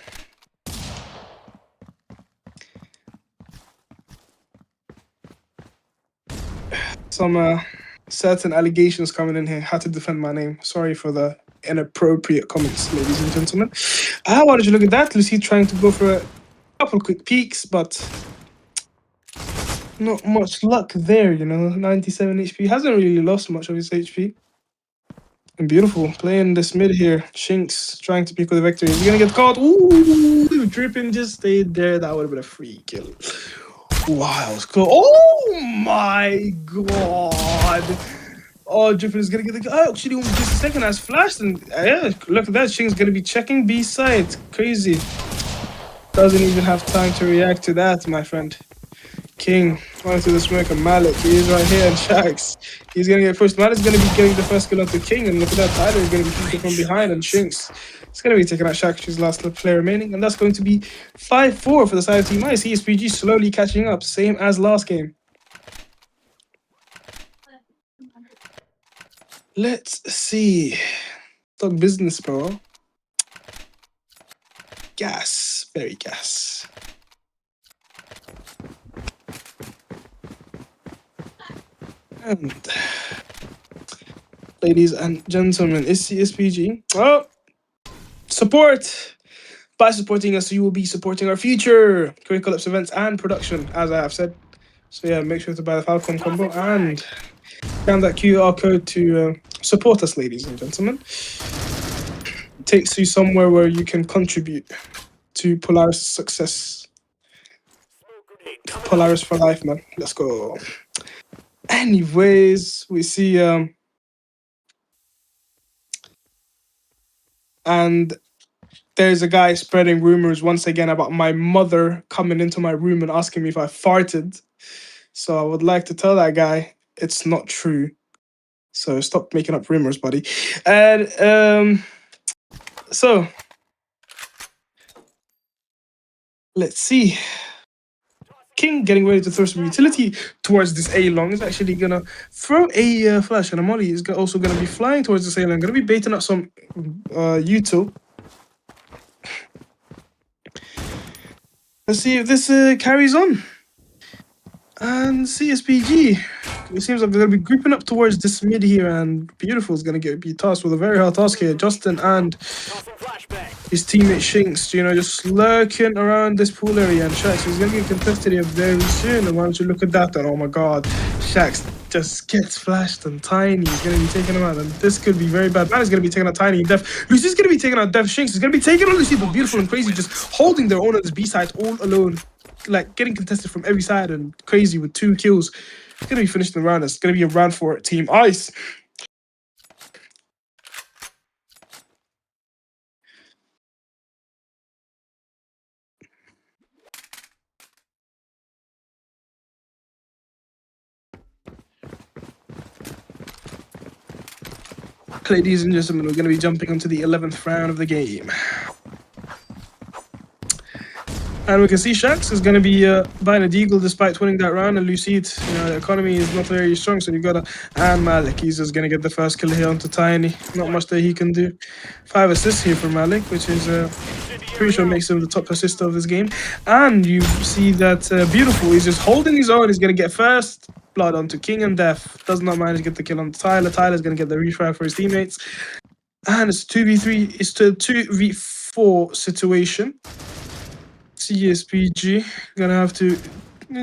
some certain allegations coming in here. Had to defend my name. Sorry for the inappropriate comments, ladies and gentlemen. Why did you look at that? Lucy trying to go for a couple quick peeks, but not much luck there, you know. 97 HP. Hasn't really lost much of his HP. And Beautiful playing this mid here. Shinx trying to peek with a victory. He's gonna get caught. Ooh, Dripping just stayed there. That would have been a free kill. Wow, it was close. Oh my god. Oh, Dripping is gonna get the. Oh, actually, just a second has flashed. And yeah, look at that. Shinx gonna be checking B side. Crazy. Doesn't even have time to react to that, my friend. King going through the smoke, and Malik, he is right here, and Shax, he's gonna get pushed. Malik's gonna be getting the first kill onto King, and look at that, Tyler is gonna be peeking from behind, and Shinx is gonna be taking out Shax, his last player remaining, and that's going to be 5-4 for the side of Team Ice. CsPG slowly catching up, same as last game. Let's see. Dog business, bro. Gas, very gas. And ladies and gentlemen, it's CsPG. Oh, support! By supporting us, you will be supporting our future Quick Collapse events and production, as I have said. So yeah, make sure to buy the Falcon combo and scan that QR code to support us, ladies and gentlemen. It takes you somewhere where you can contribute to Polaris' success. Polaris for life, man. Let's go. Anyways, we see and there's a guy spreading rumors once again about my mother coming into my room and asking me if I farted. So I would like to tell that guy, it's not true. So stop making up rumors, buddy. And so let's see. King getting ready to throw some utility towards this A-long is actually gonna throw a flash, and Amali is also gonna be flying towards this A-long. Gonna be baiting up some util. Let's see if this carries on. And CsPG, it seems like they're going to be grouping up towards this mid here, and Beautiful is going to be tasked with a very hard task here. Justin and his teammate Shinx, you know, just lurking around this pool area, and Shax is going to get contested here very soon. And why don't you look at that, and oh my god, Shax just gets flashed, and Tiny is going to be taking him out, and this could be very bad. Man is going to be taking out Tiny and Def. Lucy's going to be taking out Def. Shinx is going to be taking on Lucy, but Beautiful and Crazy just holding their own on this B side all alone. Like getting contested from every side, and Crazy with 2 kills. It's gonna be finished in the round. It's gonna be a round for Team Ice. Ladies and gentlemen, we're gonna be jumping into the 11th round of the game. And we can see Shax is going to be buying a deagle despite winning that round, and Lucid, you know, the economy is not very strong, so you got to. And Malik, he's just going to get the first kill here onto Tiny. Not much that he can do. 5 assists here for Malik, which is pretty sure makes him the top assister of this game. And you see that Beautiful, he's just holding his own. He's going to get first blood onto King and Def. Does not manage to get the kill on Tyler. Tyler's going to get the refrag for his teammates. And it's 2v3, it's a 2v4 situation. CsPG gonna have to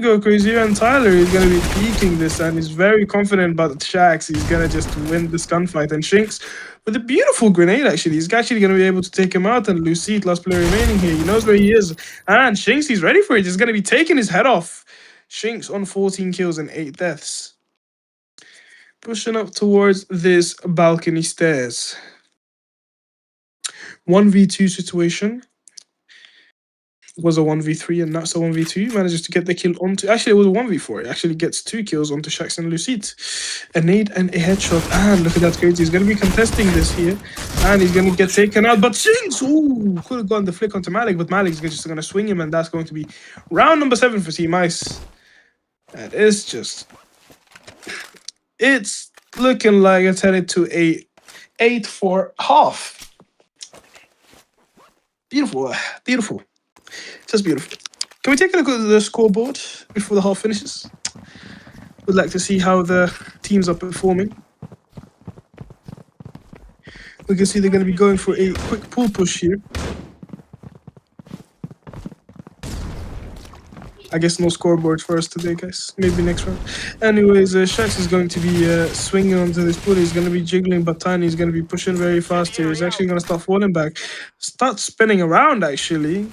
go crazy, and Tyler is gonna be peeking this, and he's very confident about Shax. He's gonna just win this gunfight, and Shinx with a beautiful grenade. He's actually gonna be able to take him out, and Lucid, last player remaining here. He knows where he is, and Shinx, he's ready for it. He's gonna be taking his head off. Shinx on 14 kills and 8 deaths, pushing up towards this balcony stairs. 1v2 situation. Was a 1v3, and that's a 1v2. Manages to get the kill onto. Actually, it was a 1v4. It actually gets 2 kills onto Shax and Lucid. A nade and a headshot. And look at that, Crazy. He's going to be contesting this here. And he's going to get taken out. But Shinx, ooh, could have gone the flick onto Malik, but Malik's just going to swing him, and that's going to be round number 7 for Team Ice. That is just. It's looking like it's headed to a 8-4 Beautiful, beautiful. Just beautiful. Can we take a look at the scoreboard before the half finishes? Would like to see how the teams are performing. We can see they're going to be going for a quick pull push here. I guess no scoreboard for us today, guys. Maybe next round. Anyways, Shax is going to be swinging onto this pull. He's going to be jiggling, but Tiny is going to be pushing very fast here. He's actually going to start falling back. Start spinning around, actually.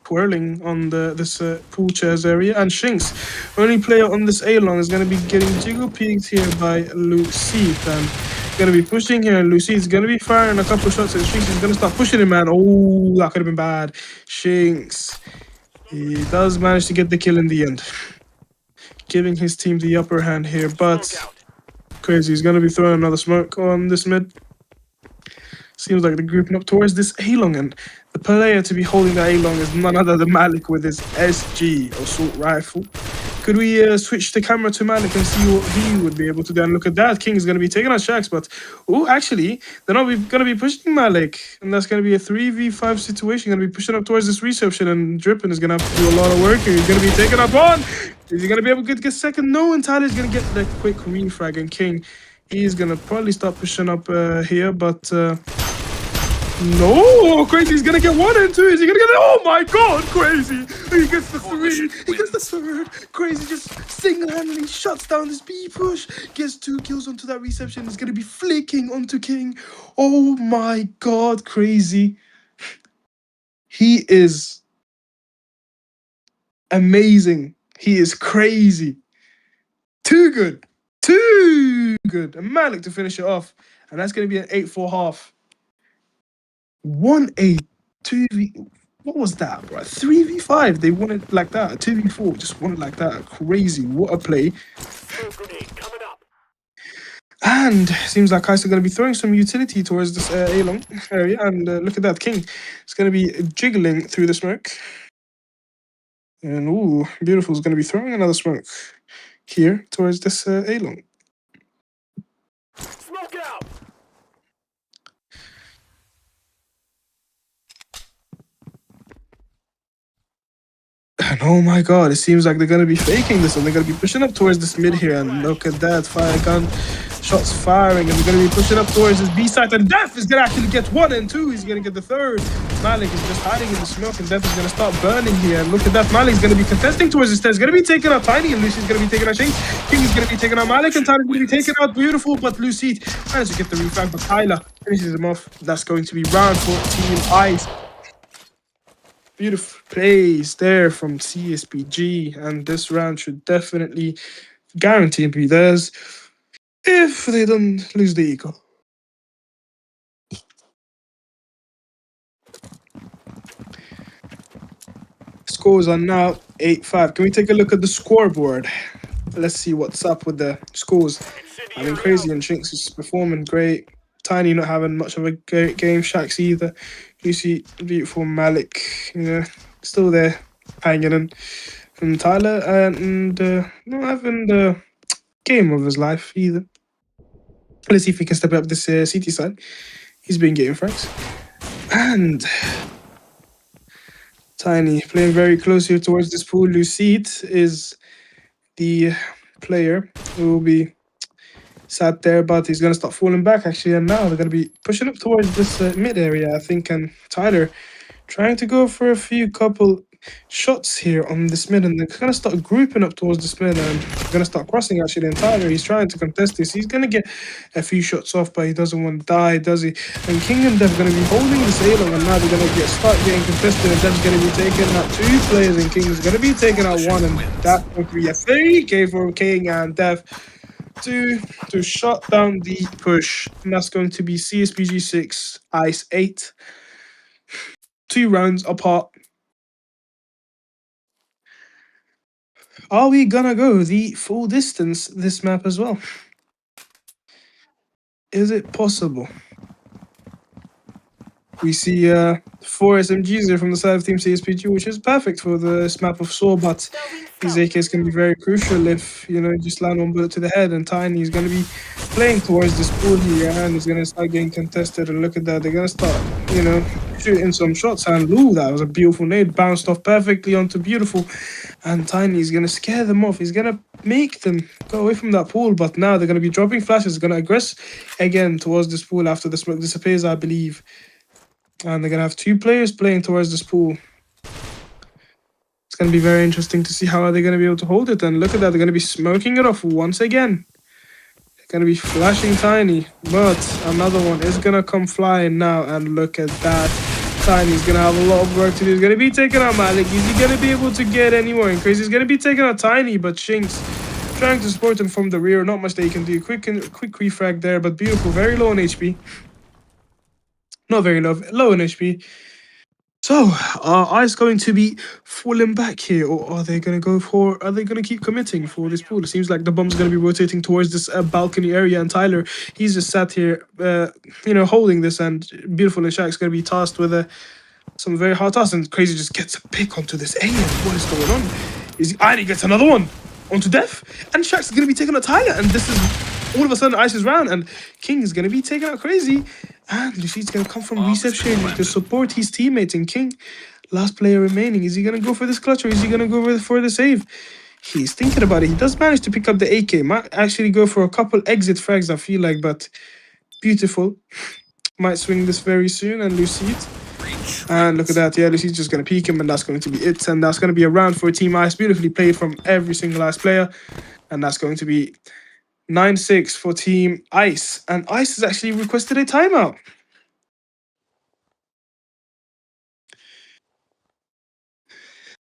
Twirling on this pool chairs area, and Shinx, only player on this A-long, is going to be getting jiggle peeked here by Lucid, and going to be pushing here. Lucid is going to be firing a couple shots, and Shinx is going to start pushing him, man. Oh, that could have been bad. Shinx, he does manage to get the kill in the end, giving his team the upper hand here, but Crazy is going to be throwing another smoke on this mid. Seems like they're grouping up towards this A-long, and the player to be holding the A-long is none other than Malik with his SG assault rifle. Could we switch the camera to Malik and see what he would be able to do? And look at that, King is going to be taking out Shax, but oh, actually, they're not going to be pushing Malik, and that's going to be a 3v5 situation. Going to be pushing up towards this reception, and Drippin is going to have to do a lot of work here. He's going to be taking out one. Is he going to be able to get second? No, and Tyler's going to get the quick refrag, and King, he's going to probably start pushing up here, but no, Crazy's gonna get 1 and 2. Is he gonna get it? Oh my god, Crazy! He gets the 3. He gets the 3rd. Crazy just single-handedly shuts down this B push. Gets 2 kills onto that reception. He's gonna be flicking onto King. Oh my god, Crazy. He is amazing. He is crazy. Too good. Too good. And Malik to finish it off. And that's gonna be an 8-4 half. 1-8, 2v. What was that, bro? 3v5. They won it like that. 2v4 just won it like that. Crazy. What a play. And seems like Ice are going to be throwing some utility towards this A-long area. And look at that. King is going to be jiggling through the smoke. And ooh, Beautiful is going to be throwing another smoke here towards this A-long. Smoke out! And oh my god, it seems like they're going to be faking this and they're going to be pushing up towards this mid here. And look at that, fire gun shots firing, and they're going to be pushing up towards this B site. And Def is going to actually get 1 and 2. He's going to get the third. Malik is just hiding in the smoke, and Def is going to start burning here. And look at that, Malik is going to be contesting towards this. He's going to be taking out Tiny, and Lucy's going to be taking out Shane. King is going to be taking out Malik, and Tyler's going to be taking out Beautiful. But Lucy managed to get the refrag, but Tyler finishes him off. That's going to be round 4 Team Ice. Beautiful plays there from CsPG, and this round should definitely guarantee be theirs if they don't lose the eagle. Scores are now 8-5. Can we take a look at the scoreboard? Let's see what's up with the scores. I mean, Crazy and Shinx is performing great. Tiny not having much of a great game. Shax either. You see Beautiful, Malik, you know, still there, hanging in. From Tyler, and not having the game of his life either. Let's see if he can step up this CT side. He's been getting frags. And Tiny playing very close here towards this pool. Lucid is the player who will be sat there, but he's going to start falling back actually. And now they're going to be pushing up towards this mid area, I think. And Tyler trying to go for a couple shots here on this mid, and they're going to start grouping up towards this mid, and they're going to start crossing actually. And Tyler, he's trying to contest this. He's going to get a few shots off, but he doesn't want to die, does he? And King and Dev are going to be holding this A-long, and now they're going to start getting contested, and Dev's going to be taking out 2 players, and King is going to be taking out 1, and that's going to be a 3K for King and Dev to shut down the push. And that's going to be CsPG 6, Ice 8. 2 rounds apart. Are we gonna go the full distance this map as well? Is it possible? We see 4 SMGs there from the side of Team CsPG, which is perfect for this map of Saw, but these AKs can be very crucial if, you know, just land 1 bullet to the head, and Tiny is going to be playing towards this pool here, and he's going to start getting contested, and look at that, they're going to start, you know, shooting some shots, and ooh, that was a beautiful nade, bounced off perfectly onto Beautiful, and Tiny is going to scare them off, he's going to make them go away from that pool, but now they're going to be dropping flashes, going to aggress again towards this pool after the smoke disappears, I believe. And they're going to have 2 players playing towards this pool. It's going to be very interesting to see how are they going to be able to hold it. And look at that, they're going to be smoking it off once again. They're going to be flashing Tiny, but another one is going to come flying now. And look at that. Tiny's going to have a lot of work to do. He's going to be taking out Malik. Is he going to be able to get any more? And Crazy is going to be taking out Tiny, but Shinx trying to support him from the rear. Not much that he can do. Quick refrag there, but Beautiful, very low on HP. Not very low in HP. So, are Ice going to be falling back here, or are they going to go for? Are they going to keep committing for this pool? It seems like the bomb's going to be rotating towards this balcony area, and Tyler, he's just sat here, you know, holding this, and Beautiful and Shaq's going to be tasked with some very hard tasks, and Crazy just gets a pick onto this A, and what is going on? And he gets another one onto Def, and Shaq's going to be taking out Tyler, and this is all of a sudden Ice's round, and King is going to be taking out Crazy. And Lucy's going to come from reception to support his teammates. And King, last player remaining. Is he going to go for this clutch, or is he going to go for the save? He's thinking about it. He does manage to pick up the AK. Might actually go for a couple exit frags, I feel like. But Beautiful might swing this very soon. And Lucy. And look at that. Yeah, Lucy's just going to peek him. And that's going to be it. And that's going to be a round for Team Ice. Beautifully played from every single Ice player. And that's going to be 9-6 for Team Ice. And Ice has actually requested a timeout.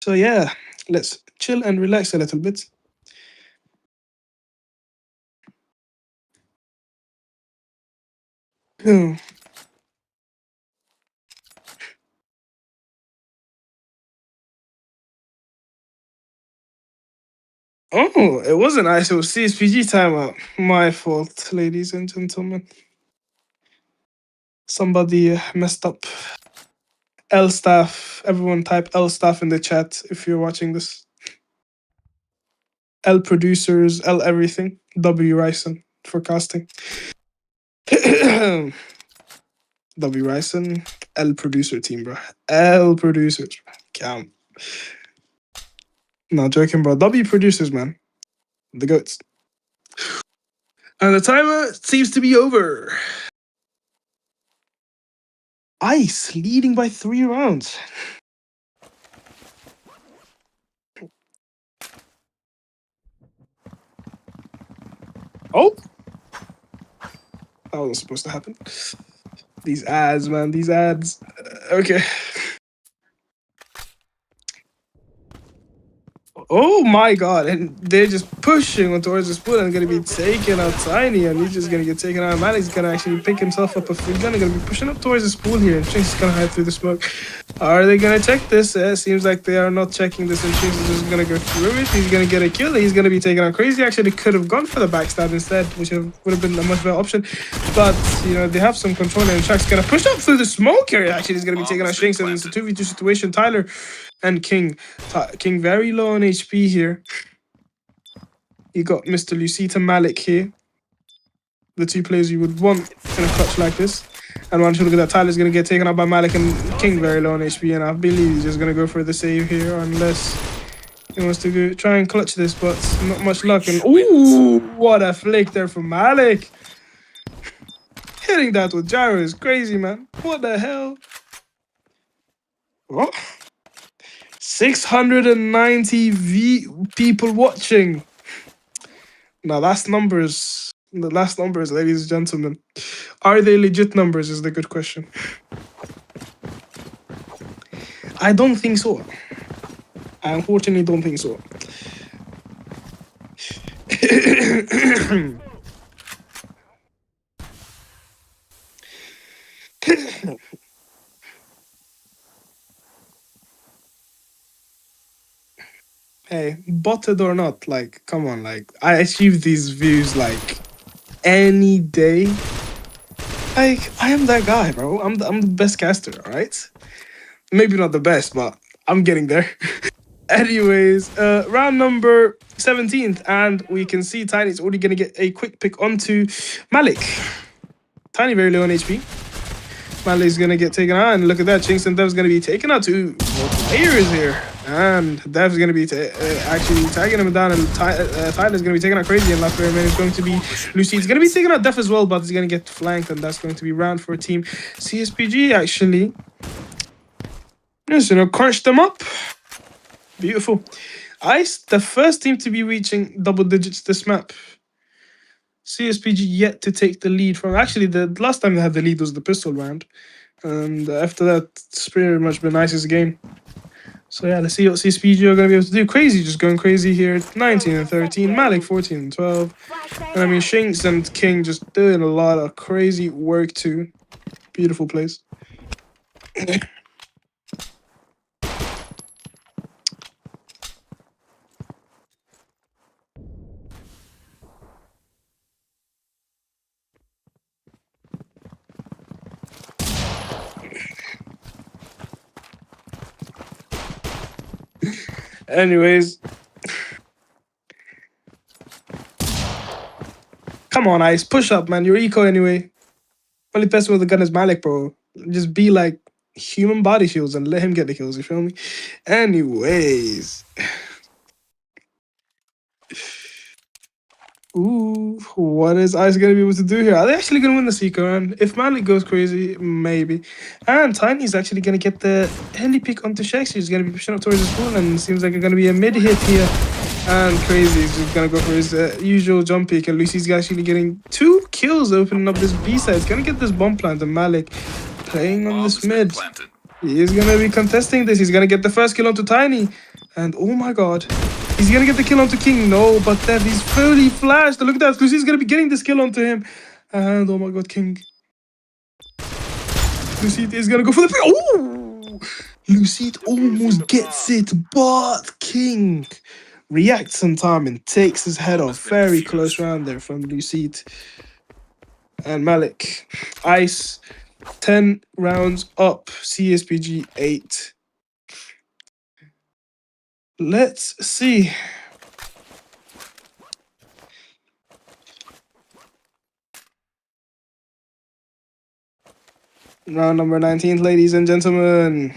So yeah, let's chill and relax a little bit. Oh, it wasn't ice, it was CsPG timeout. My fault, ladies and gentlemen. Somebody messed up. L staff. Everyone type L staff in the chat if you're watching this. L producers, L everything. W Ryson for casting. W Ryson, L producer team, bro. L producers. Count. Not joking, bro. W producers, man. The goats. And the timer seems to be over. Ice leading by 3 rounds. Oh! That wasn't supposed to happen. These ads, man. These ads. Okay. Oh my god, and they're just pushing towards the spool and gonna be taking out Tiny, and he's just gonna get taken out. Malik's gonna actually pick himself up a free gun and gonna be pushing up towards the spool here, and Chinks is gonna hide through the smoke. Are they gonna check this? Seems like they are not checking this, and Chinks is just gonna go through it. He's gonna get a kill. He's gonna be taken out crazy. Actually, could have gone for the backstab instead, which would have been a much better option. But, you know, they have some control, and Chuck's gonna push up through the smoke here. Actually, he's gonna be taking out Chinks, and it's a 2v2 situation. Tyler and King. King very low on HP here. You got Mr. Lucita Malik here. The 2 players you would want in a clutch like this. And once you look at that, Tyler's going to get taken out by Malik, and King very low on HP. And I believe he's just going to go for the save here unless he wants to go try and clutch this, but not much luck. And ooh, what a flick there from Malik. Hitting that with gyro is crazy, man. What the hell? Oh. 690 people watching. Now that's numbers. That's numbers, ladies and gentlemen. Are they legit numbers is the good question. I don't think so. I unfortunately don't think so. Hey, botted or not, like, come on, like, I achieve these views, like, any day. Like, I am that guy, bro. I'm the best caster, alright? Maybe not the best, but I'm getting there. Anyways, round number 17th, and we can see Tiny's already gonna get a quick pick onto Malik. Tiny very low on HP. Malik's gonna get taken out, and look at that, Chinks and Dev's gonna be taken out 2 players here. And Dev's gonna be actually tagging him down, and Tyler's gonna be taken out crazy, and last player is going to be Lucy. He's gonna be taking out Dev as well, but he's gonna get flanked, and that's going to be round for team CsPG actually. Just, you know, crunch them up. Beautiful. Ice, the first team to be reaching double digits this map. CsPG yet to take the lead from... Actually, the last time they had the lead was the pistol round. And after that, it's pretty much been Ice's game. So yeah, let's see what CsPG are going to be able to do. Crazy, just going crazy here. 19 and 13. Malik 14 and 12. And I mean, Shinx and King just doing a lot of crazy work too. Beautiful plays. Anyways. Come on, Ice. Push up, man. You're eco anyway. Only person with the gun is Malik, bro. Just be like human body shields and let him get the kills, you feel me? Anyways. Ooh, what is Ice going to be able to do here? Are they actually going to win the Seeker round? If Malik goes crazy, maybe. And Tiny's actually going to get the heli pick onto Shex. He's going to be pushing up towards the spoon, and it seems like it's going to be a mid hit here. And Crazy is just going to go for his usual jump pick. And Lucy's actually getting 2 kills opening up this B side. He's going to get this bomb plant, and Malik playing on this mid. He is going to be contesting this. He's going to get the first kill onto Tiny. And oh my god. He's going to get the kill onto King. No, but Dev, he's fully flashed. Look at that. Lucy's going to be getting this kill onto him. And oh my god, King. Lucy is going to go for the... Oh! Lucy almost gets it, but King reacts in time and takes his head Bomb off. has been Very defused. close round there from Lucid and Malik. Ice 10 rounds up. CsPG 8. Let's see. Round number 19, ladies and gentlemen.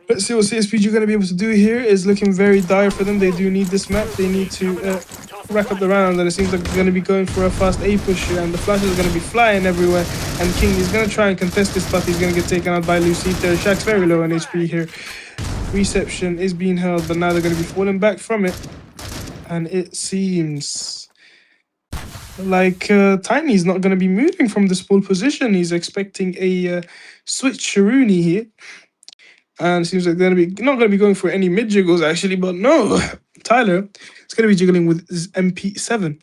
Let's see what CsPG are going to be able to do here. Is looking very dire for them. They do need this map. They need to rack up the round, and it seems like they're going to be going for a fast A push here, and the flashes are going to be flying everywhere. And King is going to try and contest this, but he's going to get taken out by Lucid there. Shaq's very low on HP here. Reception is being held, but now they're going to be falling back from it. And it seems like Tiny's not going to be moving from this pole position. He's expecting a switch Shiruni here. And it seems like they're not going to be going for any mid jiggles actually, but no, Tyler is going to be jiggling with his MP7.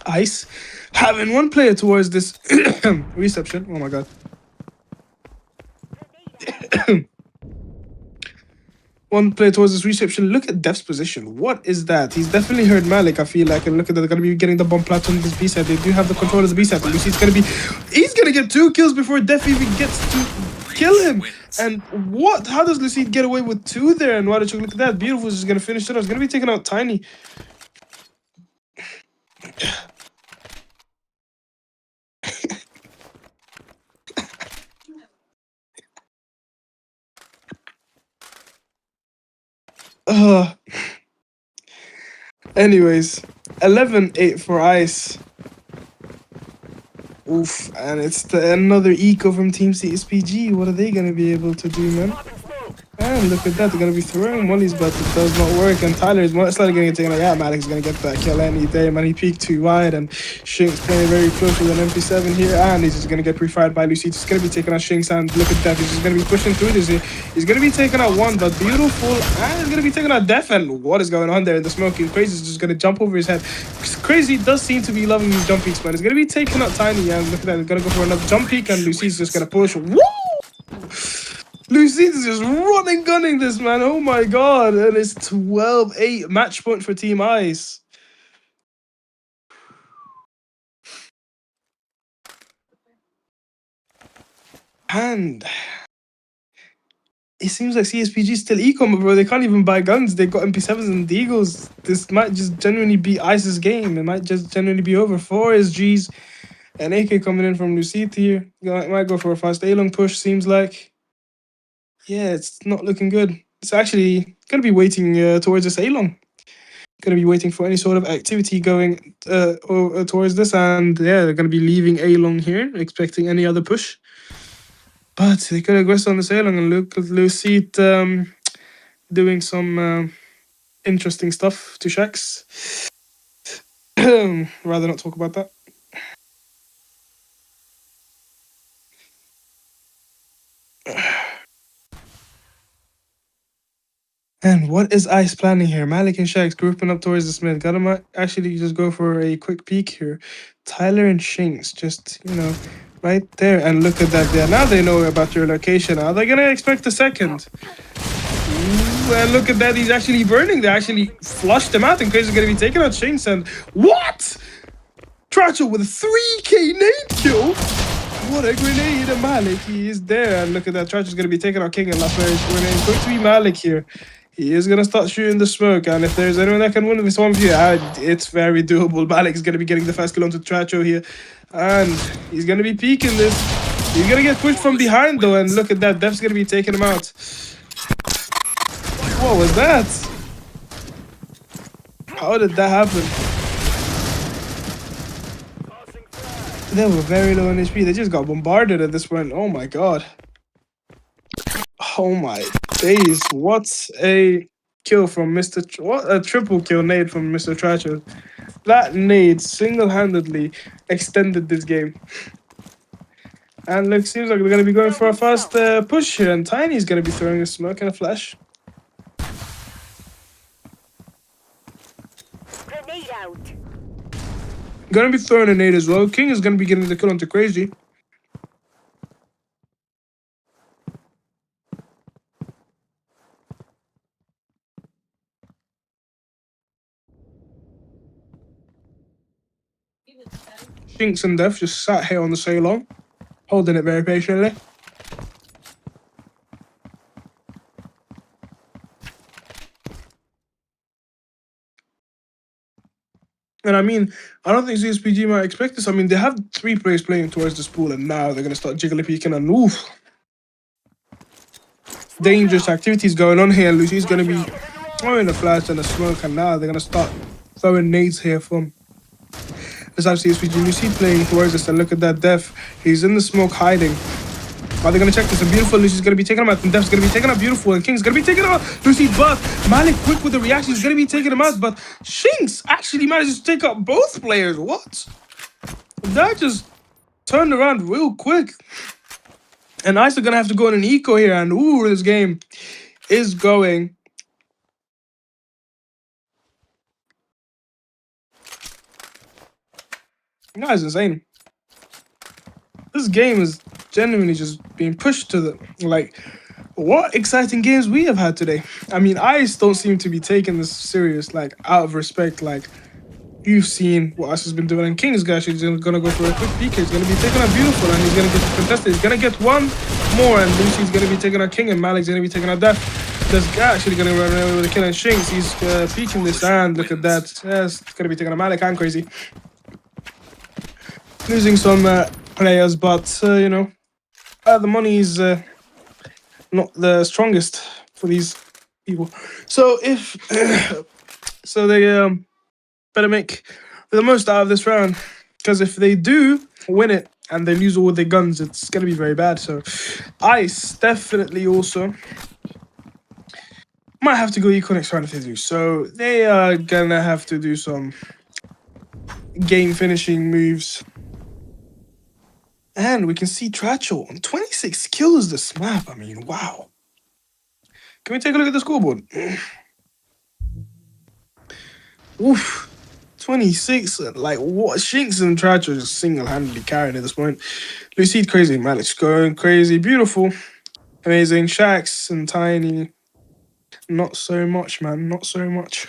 Ice having one player towards this reception. Oh my god. One player towards this reception. Look at Def's position. What is that? He's definitely heard Malik, I feel like. And look at that. They're going to be getting the bomb plant on this B side. They do have the control of the B side. But Lucy's going to be... He's going to get 2 kills before Def even gets to kill him. And what? How does Lucid get away with 2 there? And why don't you look at that? Beautiful is just going to finish it off. He's going to be taking out Tiny. Anyways, 11-8 for Ice. Oof, and it's another eco from Team CsPG. What are they going to be able to do, man? And look at that, they're going to be throwing mollies, but it does not work. And Tyler is most likely going to get taken. Like, yeah, Malik's going to get that kill any day, man. He peeked too wide, and Shinx playing very close with an MP7 here. And he's just going to get pre-fired by Lucy. He's going to be taking out Shinx, and look at that. He's just going to be pushing through this here. He's going to be taking out one, but beautiful. And he's going to be taking out Def. And what is going on there in the smoke? Crazy is just going to jump over his head. Crazy does seem to be loving these jump peeks, man. He's going to be taking out Tiny, and look at that. He's going to go for another jump peek, and Lucy's just going to push. Woo! Lucid's just running, gunning this, man. Oh my god. And it's 12-8 match point for Team Ice. And it seems like CsPG still eco, bro. They can't even buy guns. They got MP7s and Deagles. This might just genuinely be Ice's game. It might just genuinely be over. 4 SGs. And AK coming in from Lucid here. Might go for a fast A-long push, seems like. Yeah, it's not looking good. It's actually going to be waiting towards this A-long. Going to be waiting for any sort of activity going towards this. And yeah, they're going to be leaving A-long here, expecting any other push. But they could aggress on this A-long, and look at Lucid doing some interesting stuff to Shax. Rather not talk about that. And what is Ice planning here? Malik and Shax grouping up towards the Smith. Gotta actually just go for a quick peek here. Tyler and Shinx just, right there. And look at that there. Now they know about your location. Are they gonna expect a second? Ooh, and look at that. He's actually burning. They actually flushed him out. And Crazy's gonna be taking out Shinx. And what? Trapz with a 3k nade kill. What a grenade, and Malik, he is there. And look at that, Trapz is going to be taking out King and last player. It's going to be Malik here. He is going to start shooting the smoke, and if there's anyone that can win this one view, it's very doable. Malik is going to be getting the first kill onto Trapz here, and he's going to be peeking this. He's going to get pushed from behind, though, and look at that, Def's going to be taking him out. What was that? How did that happen? They were very low on HP. They just got bombarded at this point. Oh my god. Oh my days. What a kill from Mr. What a triple kill nade from Mr. Trapz. That nade single-handedly extended this game. And look, seems like we're going to be going for a fast push here. And Tiny's going to be throwing a smoke and a flash. Grenade out. Gonna be throwing a nade as well. King is gonna be getting the kill onto Crazy. Shinx and Def just sat here on the Ceylon, holding it very patiently. And I mean, I don't think CsPG might expect this. I mean, they have 3 players playing towards this pool, and now they're going to start jiggly peeking and oof. Dangerous activities going on here. Lucy's going to be throwing the flash and the smoke, and now they're going to start throwing nades here from this time CsPG. Lucy playing towards us, and look at that Def. He's in the smoke hiding. Are they going to check this? And beautiful, Lucy's going to be taking him out, and Def's going to be taking out beautiful, and King's going to be taking him out. Lucy, but Malik quick with the reaction. He's going to be taking him out, but Shinx actually manages to take out both players. What? That just turned around real quick. And Ice are going to have to go on an eco here, and ooh, this game is going. That's insane. This game is genuinely just being pushed to the, like, what exciting games we have had today. I mean, Ice don't seem to be taking this serious, like, out of respect, like, you've seen what Ice has been doing. And King's actually going to go for a quick PK. He's going to be taking out beautiful, and he's going to get contested. He's going to get one more, and Lucy's going to be taking out King, and Malik's going to be taking out Def. This guy actually going to run away with a kill, and Shinx, he's peeking this, and look at that. Yes, it's going to be taking out Malik. I'm crazy. Losing some players, but you know, the money is not the strongest for these people. So if so, they better make the most out of this round, because if they do win it and they lose all their guns, it's gonna be very bad. So Ice definitely also might have to go eco next round if they do. So they are gonna have to do some game finishing moves. And we can see Trapz on 26 kills this map. I mean, wow. Can we take a look at the scoreboard? Oof. 26. Like, what? Shinx and Trapz are just single-handedly carrying at this point. Lucid crazy. Malik's going crazy. Beautiful. Amazing. Shax and Tiny. Not so much, man. Not so much.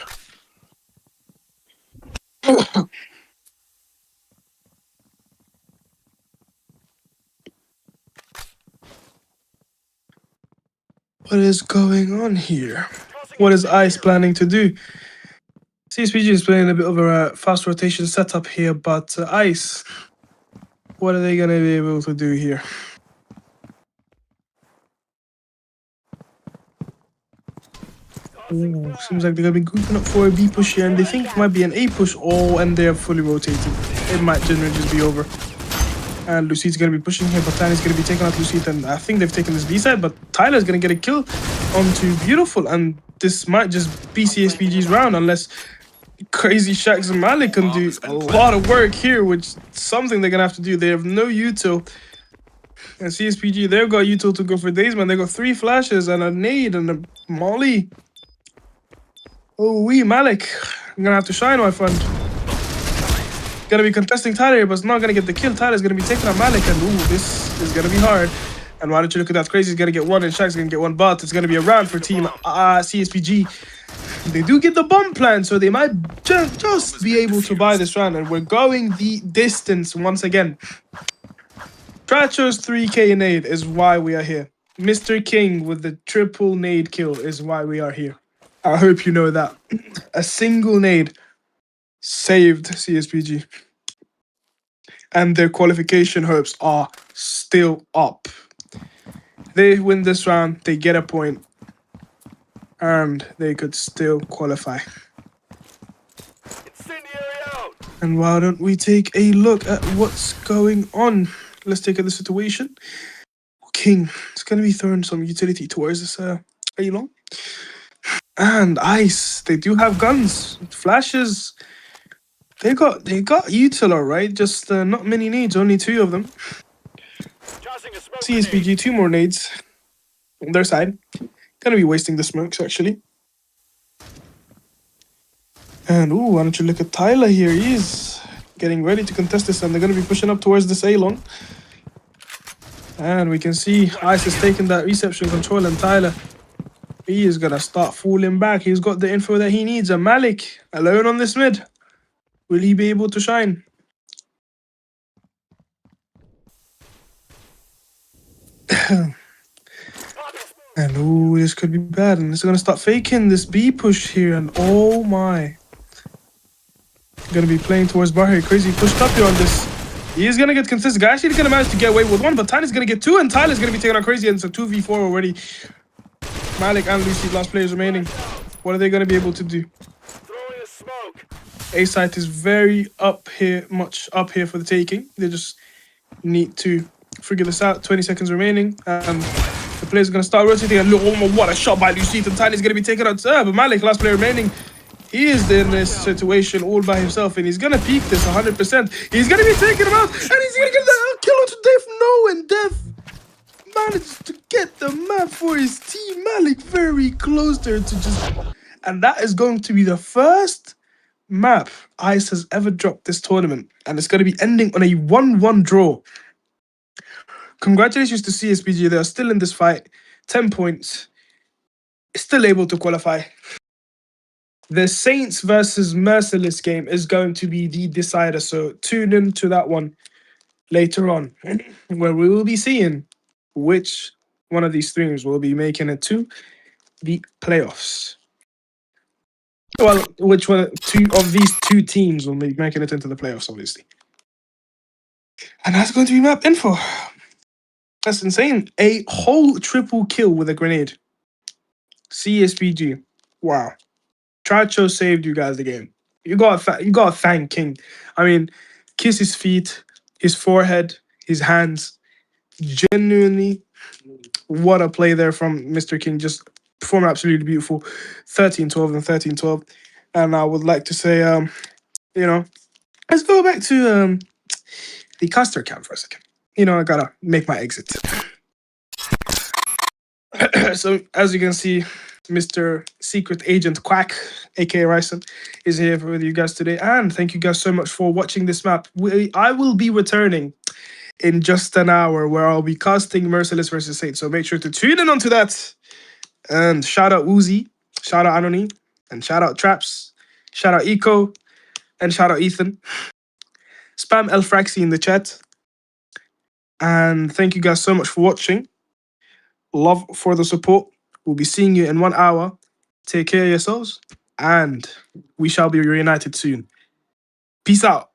What is going on here? What is Ice planning to do? CsPG is playing a bit of a fast rotation setup here, but Ice, what are they going to be able to do here? Ooh, seems like they're going to be grouping up for a B push here, and they think it might be an A push. Oh, and they're fully rotating. It might generally just be over. And Lucid's going to be pushing here, but Tiny's going to be taking out Lucid, and I think they've taken this B side, but Tyler's going to get a kill onto Beautiful, and this might just be CsPG's round, unless Crazy Shax and Malik can do a lot of work here, which is something they're going to have to do. They have no util, and CsPG, they've got util to go for days, man. They got 3 flashes and a nade and a molly. Oh, Malik, I'm going to have to shine, my friend. Gonna be contesting Tyler here, but it's not gonna get the kill. Tyler's gonna be taking out Malik, and ooh, this is gonna be hard. And why don't you look at that? Crazy's gonna get 1, and Shaq's gonna get 1, but it's gonna be a round for team CsPG. They do get the bomb plan, so they might just be able to buy this round, and we're going the distance once again. Tracho's 3k nade is why we are here. Mr. King with the triple nade kill is why we are here. I hope you know that. A single nade saved CsPG. And their qualification hopes are still up. They win this round, they get a point, and they could still qualify. And why don't we take a look at what's going on? Let's take a look at the situation. King is going to be throwing some utility towards this A-long. And Ice, they do have guns, flashes. They got util, alright, just not many nades, only 2 of them. CsPG, 2 more nades on their side. Gonna be wasting the smokes, actually. And ooh, why don't you look at Tyler here? He's getting ready to contest this, and they're gonna be pushing up towards this A-long. And we can see Ice is taking that reception control, and Tyler, he is gonna start falling back. He's got the info that he needs. And Malik, alone on this mid. Will he be able to shine? And oh, this could be bad. And it's gonna start faking this B push here. And oh my. Gonna be playing towards bar here. Crazy pushed up here on this. He's gonna get consistent. Guy actually gonna manage to get away with one, but Tiny's gonna get two, and Tyler's gonna be taking on Crazy, and it's a 2v4 already. Malik and Lucy, last players remaining. What are they gonna be able to do? A site is very up here, much up here for the taking. They just need to figure this out. 20 seconds remaining, and the players are gonna start rotating. And look, oh, what a shot by Lucy, and Tiny's gonna be taken out. But Malik, last player remaining. He is in this situation all by himself, and he's gonna peak this 100%. He's gonna be taking him out, and he's gonna get the kill onto Def. No, and Def manages to get the map for his team. Malik very close there to just, and that is going to be the first map Ice has ever dropped this tournament, and it's gonna be ending on a 1-1 draw. Congratulations to CsPG. They are still in this fight. 10 points, still able to qualify. The Saints versus Merciless game is going to be the decider, so tune in to that one later on, where we will be seeing which one of these streams will be making it to the playoffs. Well, which one of these two teams will be making it into the playoffs, obviously. And that's going to be map info. That's insane. A whole triple kill with a grenade. CsPG. Wow. Trapz saved you guys the game. You gotta thank King. I mean, kiss his feet, his forehead, his hands. Genuinely, what a play there from Mr. King. Just performing absolutely beautiful. 13-12 and 13-12. And I would like to say, you know, let's go back to the caster cam for a second. You know, I gotta make my exit. So as you can see, Mr. Secret Agent Quack, aka Ryson, is here with you guys today. And thank you guys so much for watching this map. I will be returning in just an hour where I'll be casting Merciless versus Saint. So make sure to tune in onto that. And shout out Woozy, shout out Anony, and shout out Trapz, shout out Eco, and shout out Ethan. Spam Elfraxi in the chat. And thank you guys so much for watching. Love for the support. We'll be seeing you in 1 hour. Take care of yourselves, and we shall be reunited soon. Peace out.